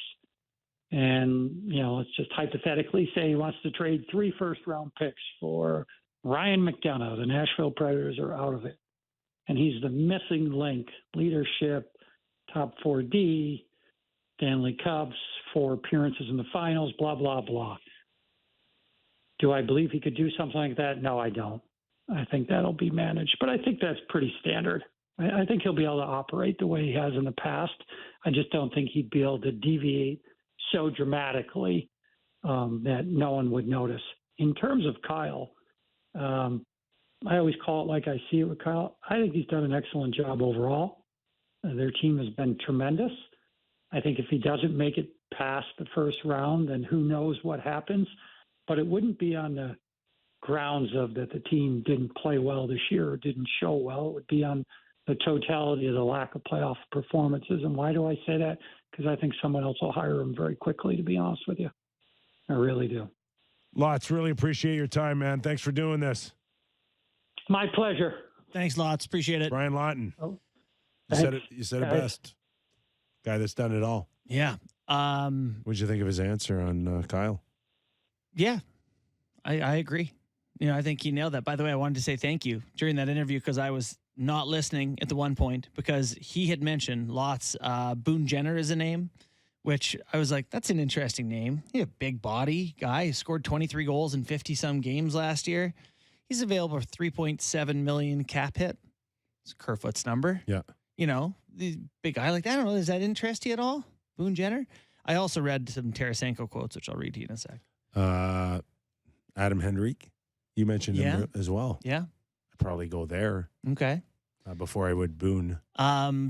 and, let's just hypothetically say he wants to trade 3 first-round picks for Ryan McDonough, the Nashville Predators are out of it. And he's the missing link, leadership, top 4D, Stanley Cups, 4 appearances in the finals, blah, blah, blah. Do I believe he could do something like that? No, I don't. I think that'll be managed, but I think that's pretty standard. I think he'll be able to operate the way he has in the past. I just don't think he'd be able to deviate so dramatically that no one would notice. In terms of Kyle, I always call it like I see it with Kyle. I think he's done an excellent job overall. Their team has been tremendous. I think if he doesn't make it past the first round, then who knows what happens. But it wouldn't be on the grounds of that the team didn't play well this year or didn't show well. It would be on the totality of the lack of playoff performances. And why do I say that? Because I think someone else will hire him very quickly, to be honest with you. I really do. Lots, really appreciate your time, man. Thanks for doing this. My pleasure. Thanks, Lots. Appreciate it. Brian Lawton. Oh, You said it best. Guy that's done it all. Yeah. What'd you think of his answer on Kyle? Yeah, I agree. I think he nailed that. By the way, I wanted to say thank you during that interview because I was not listening at the one point because he had mentioned Lots. Boone Jenner is a name, which I was like, that's an interesting name. He's a big body guy. He scored 23 goals in 50-some games last year. He's available for $3.7 million cap hit. It's Kerfoot's number. Yeah. The big guy like that. I don't know. Does that interest you at all? Boone Jenner? I also read some Tarasenko quotes, which I'll read to you in a sec. Adam Henrique, you mentioned him as well. Yeah. I'd probably go there. Okay. Before I would Boone.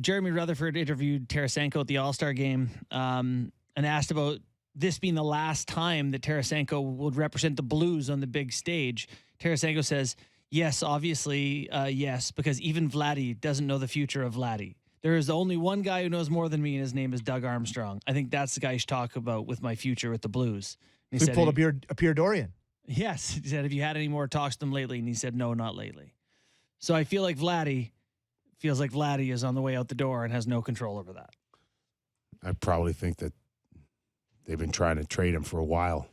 Jeremy Rutherford interviewed Tarasenko at the All-Star game and asked about this being the last time that Tarasenko would represent the Blues on the big stage. Tarasenko says, yes, obviously, yes, because even Vladdy doesn't know the future of Vladdy. There is only one guy who knows more than me, and his name is Doug Armstrong. I think that's the guy you should talk about with my future with the Blues. And He pulled a Pierre Dorian. Yes. He said, have you had any more talks to them lately? And he said, no, not lately. So I feel like Vladdy is on the way out the door and has no control over that. I probably think that they've been trying to trade him for a while.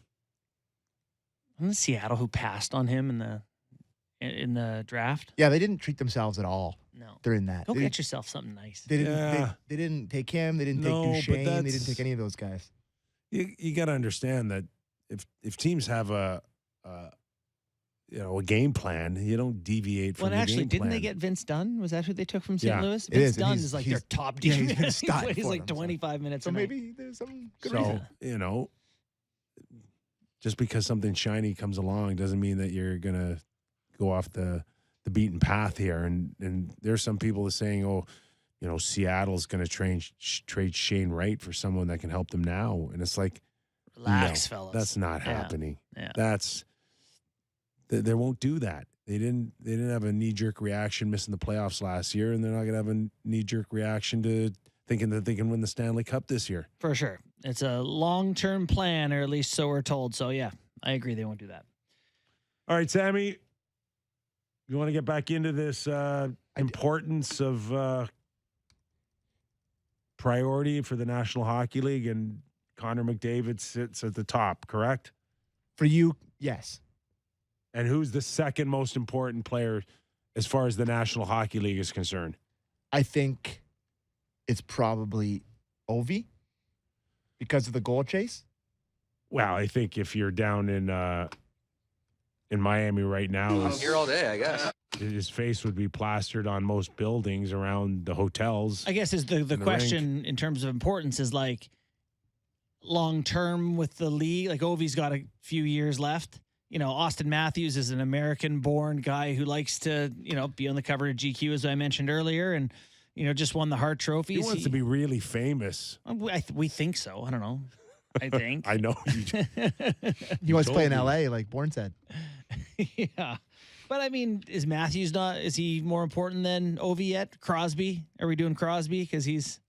Wasn't it Seattle who passed on him in the draft? Yeah, they didn't treat themselves at all. No. During that. Go get yourself something nice. They didn't take him. They didn't take Duchesne. They didn't take any of those guys. You got to understand that if teams have a game plan, you don't deviate from the game plan. Well, actually, didn't they get Vince Dunn? Was that who they took from St. Louis? It Vince Dunn is like their top D. Yeah, he's been he plays like 25 minutes so a night. maybe there's some good reason. So, just because something shiny comes along doesn't mean that you're going to go off the beaten path here. And there's some people that are saying, Seattle's going to trade Shane Wright for someone that can help them now. And it's like, relax, no, fellas. that's not happening. Yeah. They won't do that. They didn't have a knee-jerk reaction missing the playoffs last year, and they're not going to have a knee-jerk reaction to thinking that they can win the Stanley Cup this year. For sure. It's a long-term plan, or at least so we're told. So, yeah, I agree they won't do that. All right, Sammy, you want to get back into this importance of priority for the National Hockey League, and Connor McDavid sits at the top, correct? For you, yes. And who's the second most important player as far as the National Hockey League is concerned? I think it's probably Ovi because of the goal chase. Well, I think if you're down in Miami right now, I'm here all day, I guess. His face would be plastered on most buildings around the hotels. I guess is the question rink. In terms of importance is like long term with the league. Like Ovi's got a few years left. Austin Matthews is an American-born guy who likes to, be on the cover of GQ, as I mentioned earlier, and, just won the Hart trophies. He wants to be really famous. We think so. I don't know. I think. I know. He wants to play in L.A., like Bourne said. Yeah. But I mean, is Matthews not? Is he more important than Ovi yet? Crosby? Are we doing Crosby because he's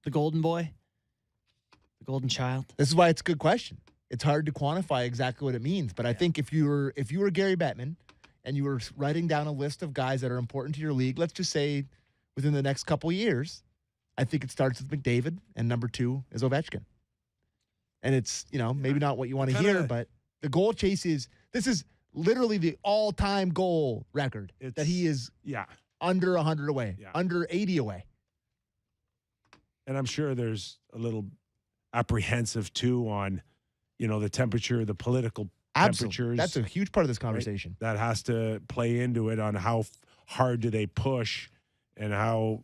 the golden boy, the golden child? This is why it's a good question. It's hard to quantify exactly what it means, but I think if you were Gary Bettman and you were writing down a list of guys that are important to your league, let's just say within the next couple of years, I think it starts with McDavid, and number 2 is Ovechkin. And it's, maybe not what you want to hear, but the goal chase this is literally the all-time goal record that he is under 100 away, under 80 away. And I'm sure there's a little apprehensive, too, on, the temperature, the political temperatures. That's a huge part of this conversation. Right? That has to play into it on how hard do they push and how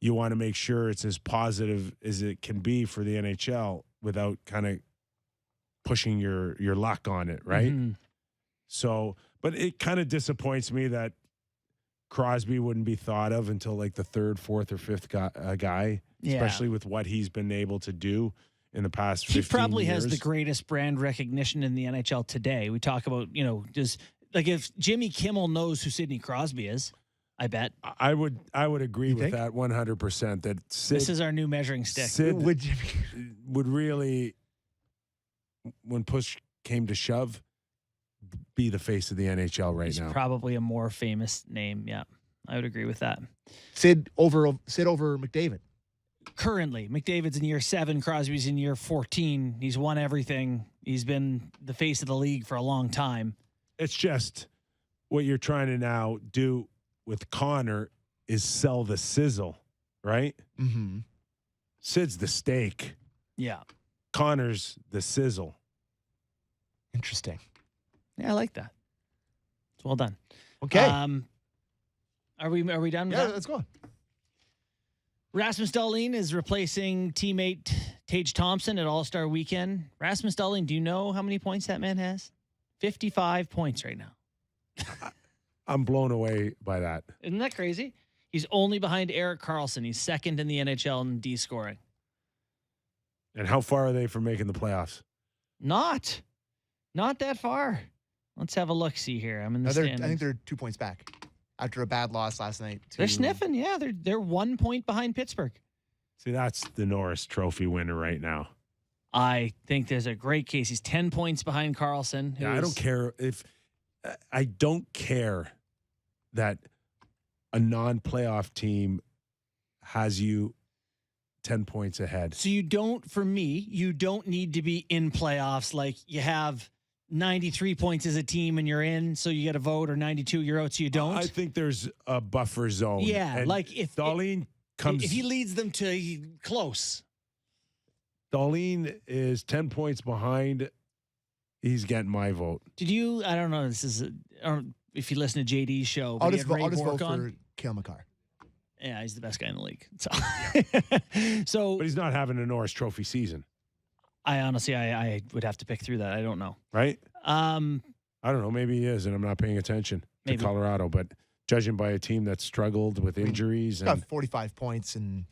you want to make sure it's as positive as it can be for the NHL without kind of pushing your luck on it, right? Mm-hmm. So, but it kind of disappoints me that Crosby wouldn't be thought of until like the 3rd, 4th, or 5th guy, especially with what he's been able to do in the past 15 years. He probably has the greatest brand recognition in the NHL today. We talk about, just like if Jimmy Kimmel knows who Sidney Crosby is, I bet. I would agree with that 100%. That Sid, this is our new measuring stick. Sid would really, when push came to shove, be the face of the NHL right now. He's probably a more famous name. Yeah, I would agree with that. Sid over McDavid. Currently, McDavid's in year 7. Crosby's in year 14. He's won everything. He's been the face of the league for a long time. It's just what you're trying to now do with Connor is sell the sizzle, right? Mm-hmm. Sid's the steak. Yeah. Connor's the sizzle. Interesting. Yeah, I like that. It's well done. Okay. Are we done with that? Let's go. Rasmus Dahlin is replacing teammate Tage Thompson at All-Star Weekend. Rasmus Dahlin, do you know how many points that man has? 55 points right now. I'm blown away by that. Isn't that crazy? He's only behind Erik Karlsson. He's 2nd in the NHL in D scoring. And how far are they from making the playoffs? Not that far. Let's have a look-see here. I'm in the standings. I think they're 2 points back after a bad loss last night. They're sniffing. Yeah, they're 1 point behind Pittsburgh. See, that's the Norris Trophy winner right now. I think there's a great case. He's 10 points behind Karlsson. Yeah, I don't care that a non-playoff team has you 10 points ahead. So you don't need to be in playoffs like you have 93 points as a team and you're in, so you get a vote, or 92 you're out, so you don't. I think there's a buffer zone. Yeah, and like if he leads them to close. Dahlin is 10 points behind. He's getting my vote. I don't know. If you listen to JD's show, I'll just vote for Cale Makar. Yeah, he's the best guy in the league. But he's not having a Norris Trophy season. I honestly, I would have to pick through that. I don't know. Right? I don't know. Maybe he is, and I'm not paying attention to Colorado. But judging by a team that struggled with injuries, he's got 45 points, and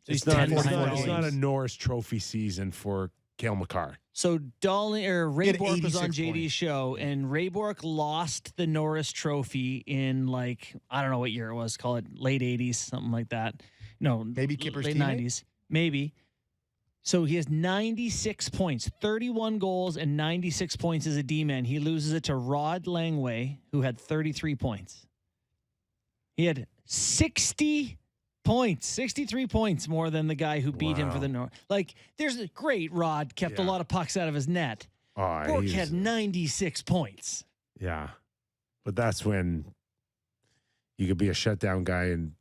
it's not a Norris Trophy season for Cale Makar. So Ray Bourque was on JD's show, and Ray Bourque lost the Norris Trophy in I don't know what year it was. Call it late 80s, something like that. No, maybe Kipper's late teammate? 90s, maybe. So he has 96 points, 31 goals, and 96 points as a D-man. He loses it to Rod Langway, who had 33 points. He had 60 points, 63 points more than the guy who beat him for the North. There's a great Rod, kept a lot of pucks out of his net. Bourque had 96 points. Yeah. But that's when you could be a shutdown guy and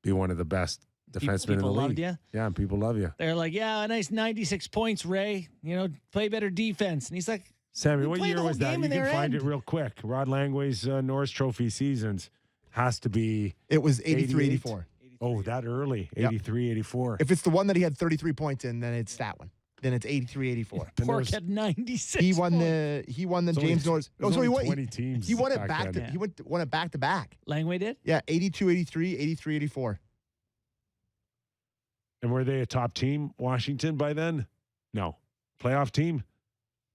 be one of the best defensemen in the league. Loved you. Yeah, and people love you. They're like, yeah, a nice 96 points, Ray. Play better defense. And he's like, Sammy, what year was that? You can find it real quick. Rod Langway's Norris Trophy seasons has to be... It was 83-84. Oh, that early. 83-84. If it's the one that he had 33 points in, then it's that one. Then it's 83-84. Bourque had 96 He won the James Norris. Oh, so he won 20 teams. He won it back to won it back to back. Langway did? Yeah, 82-83, 83-84. And were they a top team, Washington, by then? No. Playoff team?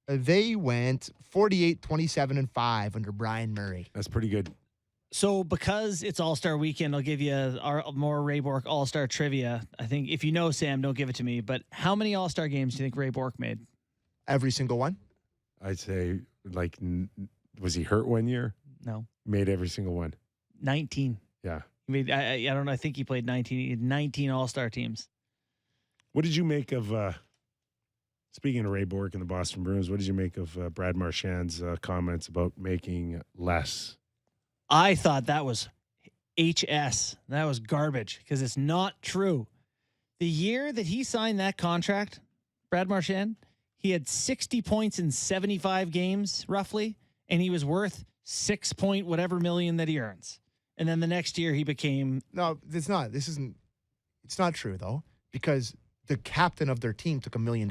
They went 48, 27, and 5 under Brian Murray. That's pretty good. So because it's All-Star weekend, I'll give you our more Ray Bourque All-Star trivia. I think if you know Sam, don't give it to me. But how many All-Star games do you think Ray Bourque made? Every single one? I'd say, like, was he hurt one year? No. Made every single one. 19. Yeah. I mean, I don't know. I think he played 19 All-Star teams. What did you make of, speaking of Ray Bourque and the Boston Bruins, what did you make of Brad Marchand's comments about making less? I thought that was HS. That was garbage because it's not true. The year that he signed that contract, Brad Marchand, he had 60 points in 75 games, roughly, and he was worth 6 point whatever million that he earns. And then the next year he became... No, it's not. It's not true, though, because the captain of their team took $1 million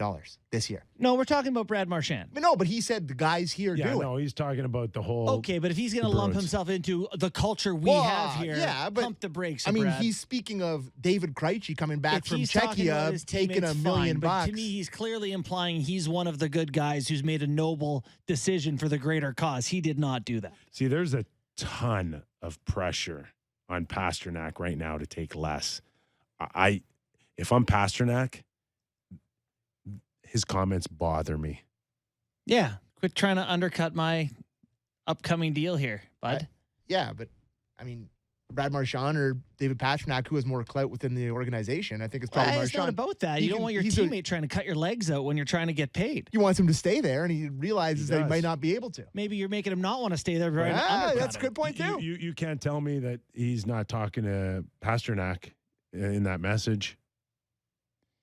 this year. No, we're talking about Brad Marchand. No, but he said the guys here do it. No, he's talking about the whole... Okay, but if he's going to lump himself into the culture we have here, pump the brakes. I mean, Brad. he's speaking of David Krejci coming back If from he's talking about Czechia, his taking teammates, $1 million fine, bucks. But to me, he's clearly implying he's one of the good guys who's made a noble decision for the greater cause. He did not do that. See, there's a ton of pressure on Pasternak right now to take less. If I'm Pasternak, his comments bother me. Yeah, quit trying to undercut my upcoming deal here, bud. But I mean, Brad Marchand or David Pasternak, who has more clout within the organization, I think it's probably It's not Marchand. about that. You don't want your teammate trying to cut your legs out when you're trying to get paid. He wants him to stay there, and he realizes that he might not be able to. Maybe you're making him not want to stay there. That's a good point, too. You can't tell me that he's not talking to Pasternak in that message.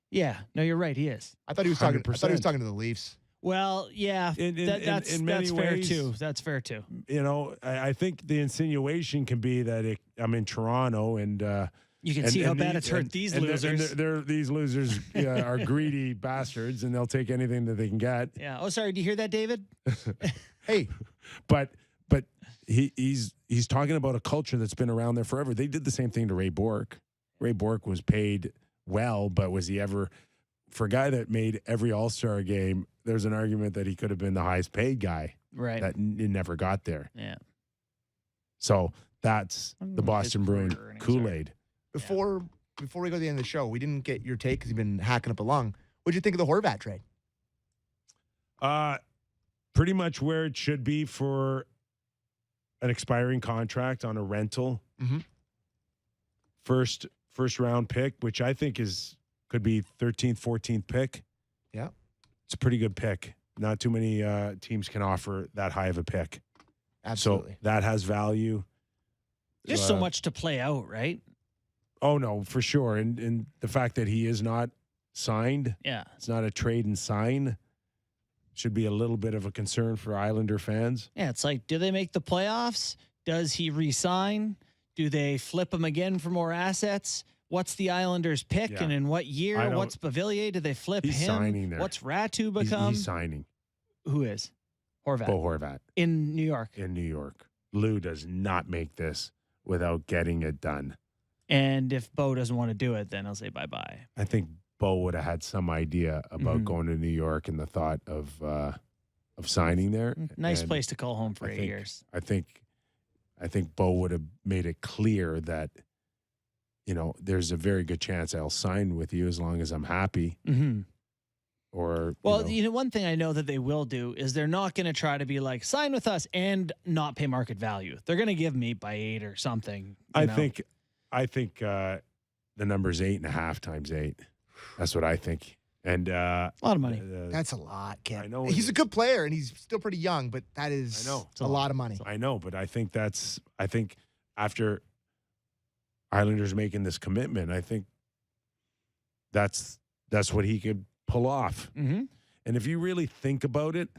Yeah, no, you're right. He is. I thought he was talking. I thought he was talking to the Leafs. Well, yeah, that's many fair ways, too. That's fair too. You know, I think the insinuation can be that I'm in Toronto and you can see how bad it's hurt these losers. These losers are greedy bastards, and they'll take anything that they can get. Yeah. Oh, sorry. Do you hear that, David? Hey, but he's talking about a culture that's been around there forever. They did the same thing to Ray Bourque. Ray Bourque was paid well, but was he ever, for a guy that made every All-Star game, there's an argument that he could have been the highest paid guy. Right. That never got there. Yeah. So that's the Boston Bruin Kool-Aid. Before we go to the end of the show, we didn't get your take because you've been hacking up along. What'd you think of the Horvat trade? Pretty much where it should be for an expiring contract on a rental. Mm-hmm. First round pick, which I think could be 13th, 14th pick. Yeah. It's a pretty good pick. Not too many teams can offer that high of a pick. Absolutely. So that has value. Just so much to play out, right? Oh, no, for sure. And the fact that he is not signed. Yeah. It's not a trade and sign. Should be a little bit of a concern for Islander fans. Yeah, it's like, do they make the playoffs? Does he re-sign? Do they flip him again for more assets? What's the Islanders' pick, and in what year? What's Bavilier? Do they flip he's him? Signing there. What's Ratu become? He's signing. Who is? Horvat. Bo Horvat. In New York. In New York. Lou does not make this without getting it done. And if Bo doesn't want to do it, then I'll say bye-bye. I think Bo would have had some idea about going to New York and the thought of signing there. Nice and place to call home for 8 years. I think Bo would have made it clear that, you know, there's a very good chance I'll sign with you as long as I'm happy. Mm-hmm. Or one thing I know that they will do is they're not going to try to be like, sign with us and not pay market value. They're going to give me 8 or something. I think the number's 8.5 times 8. That's what I think. And a lot of money. That's a lot, Ken. I know he's a good player and he's still pretty young, but that is a lot of money. I know, but I think after Islanders making this commitment, I think that's what he could pull off. Mm-hmm. And if you really think about it,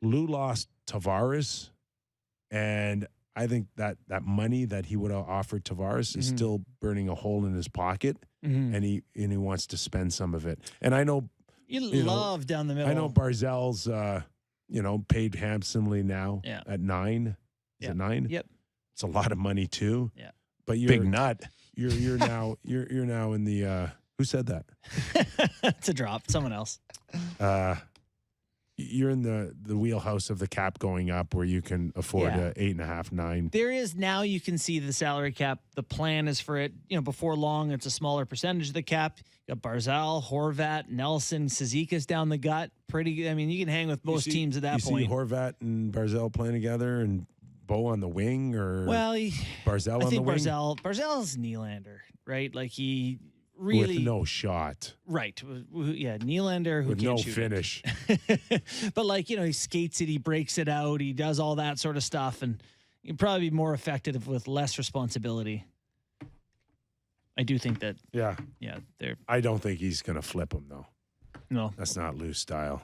Lou lost Tavares, and I think that money that he would have offered Tavares is still burning a hole in his pocket, and he wants to spend some of it. And I know you love down the middle. I know Barzell's paid handsomely now at 9. Is it 9? Yep. It's a lot of money too. Yeah. But you're big nut. You're now in the who said that? It's a drop. Someone else. you're in the wheelhouse of the cap going up where you can afford Yeah. a 8.5, 9. There is now you can see the salary cap. The plan is for it, before long, it's a smaller percentage of the cap. You got Barzal, Horvat, Nelson, Cizikas down the gut. You can hang with most teams at that point. You see Horvat and Barzal playing together and Bo on the wing, or Barzal I on the think wing? Barzal's Nylander, right? Like he really with no shot. Right. Yeah, Nylander who With can't no shoot finish. But he skates it, he breaks it out, he does all that sort of stuff, and he'd probably be more effective with less responsibility. I do think that. Yeah. Yeah. They're. I don't think he's going to flip him though. No. That's not Lou's style.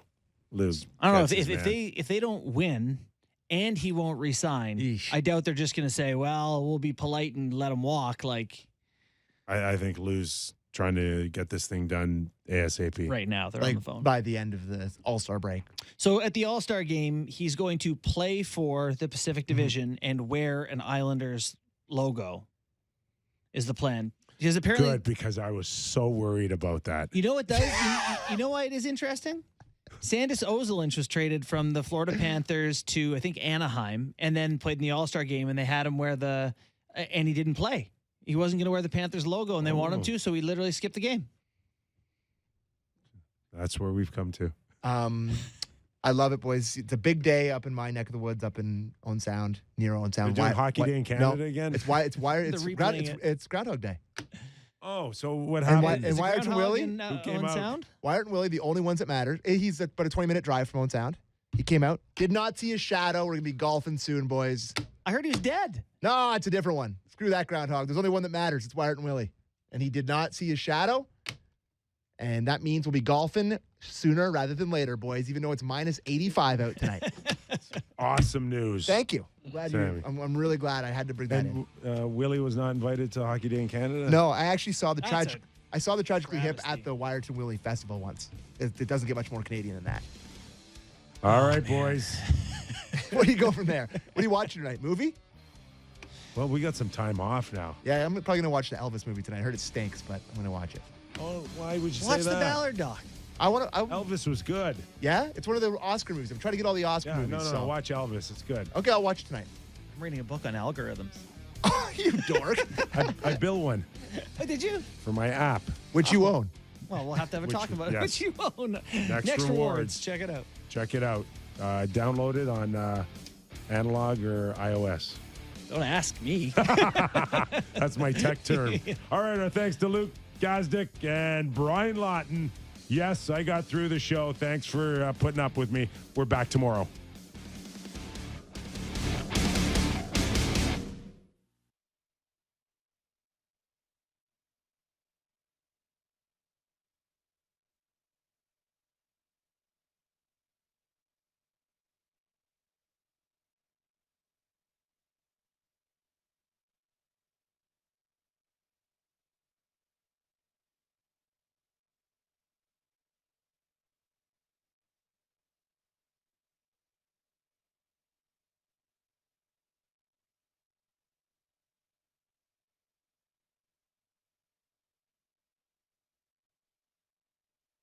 Lou. I don't know if they don't win and he won't resign. I doubt they're just going to say, "Well, we'll be polite and let him walk." I think Lou's trying to get this thing done ASAP. Right now, they're on the phone. By the end of the All-Star break. So at the All-Star game, he's going to play for the Pacific Division and wear an Islanders logo is the plan. Because apparently, Good, because I was so worried about that. You know what does? you know why it is interesting? Sandis Ozolinsh was traded from the Florida Panthers to, I think, Anaheim, and then played in the All-Star game, and they had him wear and he didn't play. He wasn't going to wear the Panthers logo, and they wanted him to, so he literally skipped the game. That's where we've come to. I love it, boys. It's a big day up in my neck of the woods, up in Owen Sound, near Owen Sound. You're doing Hockey Day in Canada again? It's Groundhog Day. Oh, so what happened? And Wyatt and Willie, who came out? Sound? Wyatt and Willie, the only ones that matter. He's about a 20-minute drive from Owen Sound. He came out, did not see his shadow. We're gonna be golfing soon, boys. I heard he was dead. No, it's a different one. Screw that groundhog. There's only one that matters. It's Wyatt and Willie, and he did not see his shadow. And that means we'll be golfing sooner rather than later, boys, even though it's minus 85 out tonight. Awesome news. Thank you. I'm really glad I had to bring that in. Willie was not invited to Hockey Day in Canada? No, I actually saw the Tragically Hip at the Wyerton Willie Festival once. It doesn't get much more Canadian than that. All right, boys. Where do you go from there? What are you watching tonight? Movie? Well, we got some time off now. Yeah, I'm probably going to watch the Elvis movie tonight. I heard it stinks, but I'm going to watch it. Oh, why would you Watch say that? the Ballard doc. Elvis was good. Yeah? It's one of the Oscar movies. I'm trying to get all the Oscar movies. No, watch Elvis. It's good. Okay, I'll watch it tonight. I'm reading a book on algorithms. You dork. I built one. Oh, did you? For my app. Which you own. Well, we'll have to have a talk about it. Which you own. Next Rewards. Check it out. Check it out. Download it on Analog or iOS. Don't ask me. That's my tech term. All right, our thanks to Luke Gazdic and Brian Lawton. Yes, I got through the show. Thanks for putting up with me. We're back tomorrow.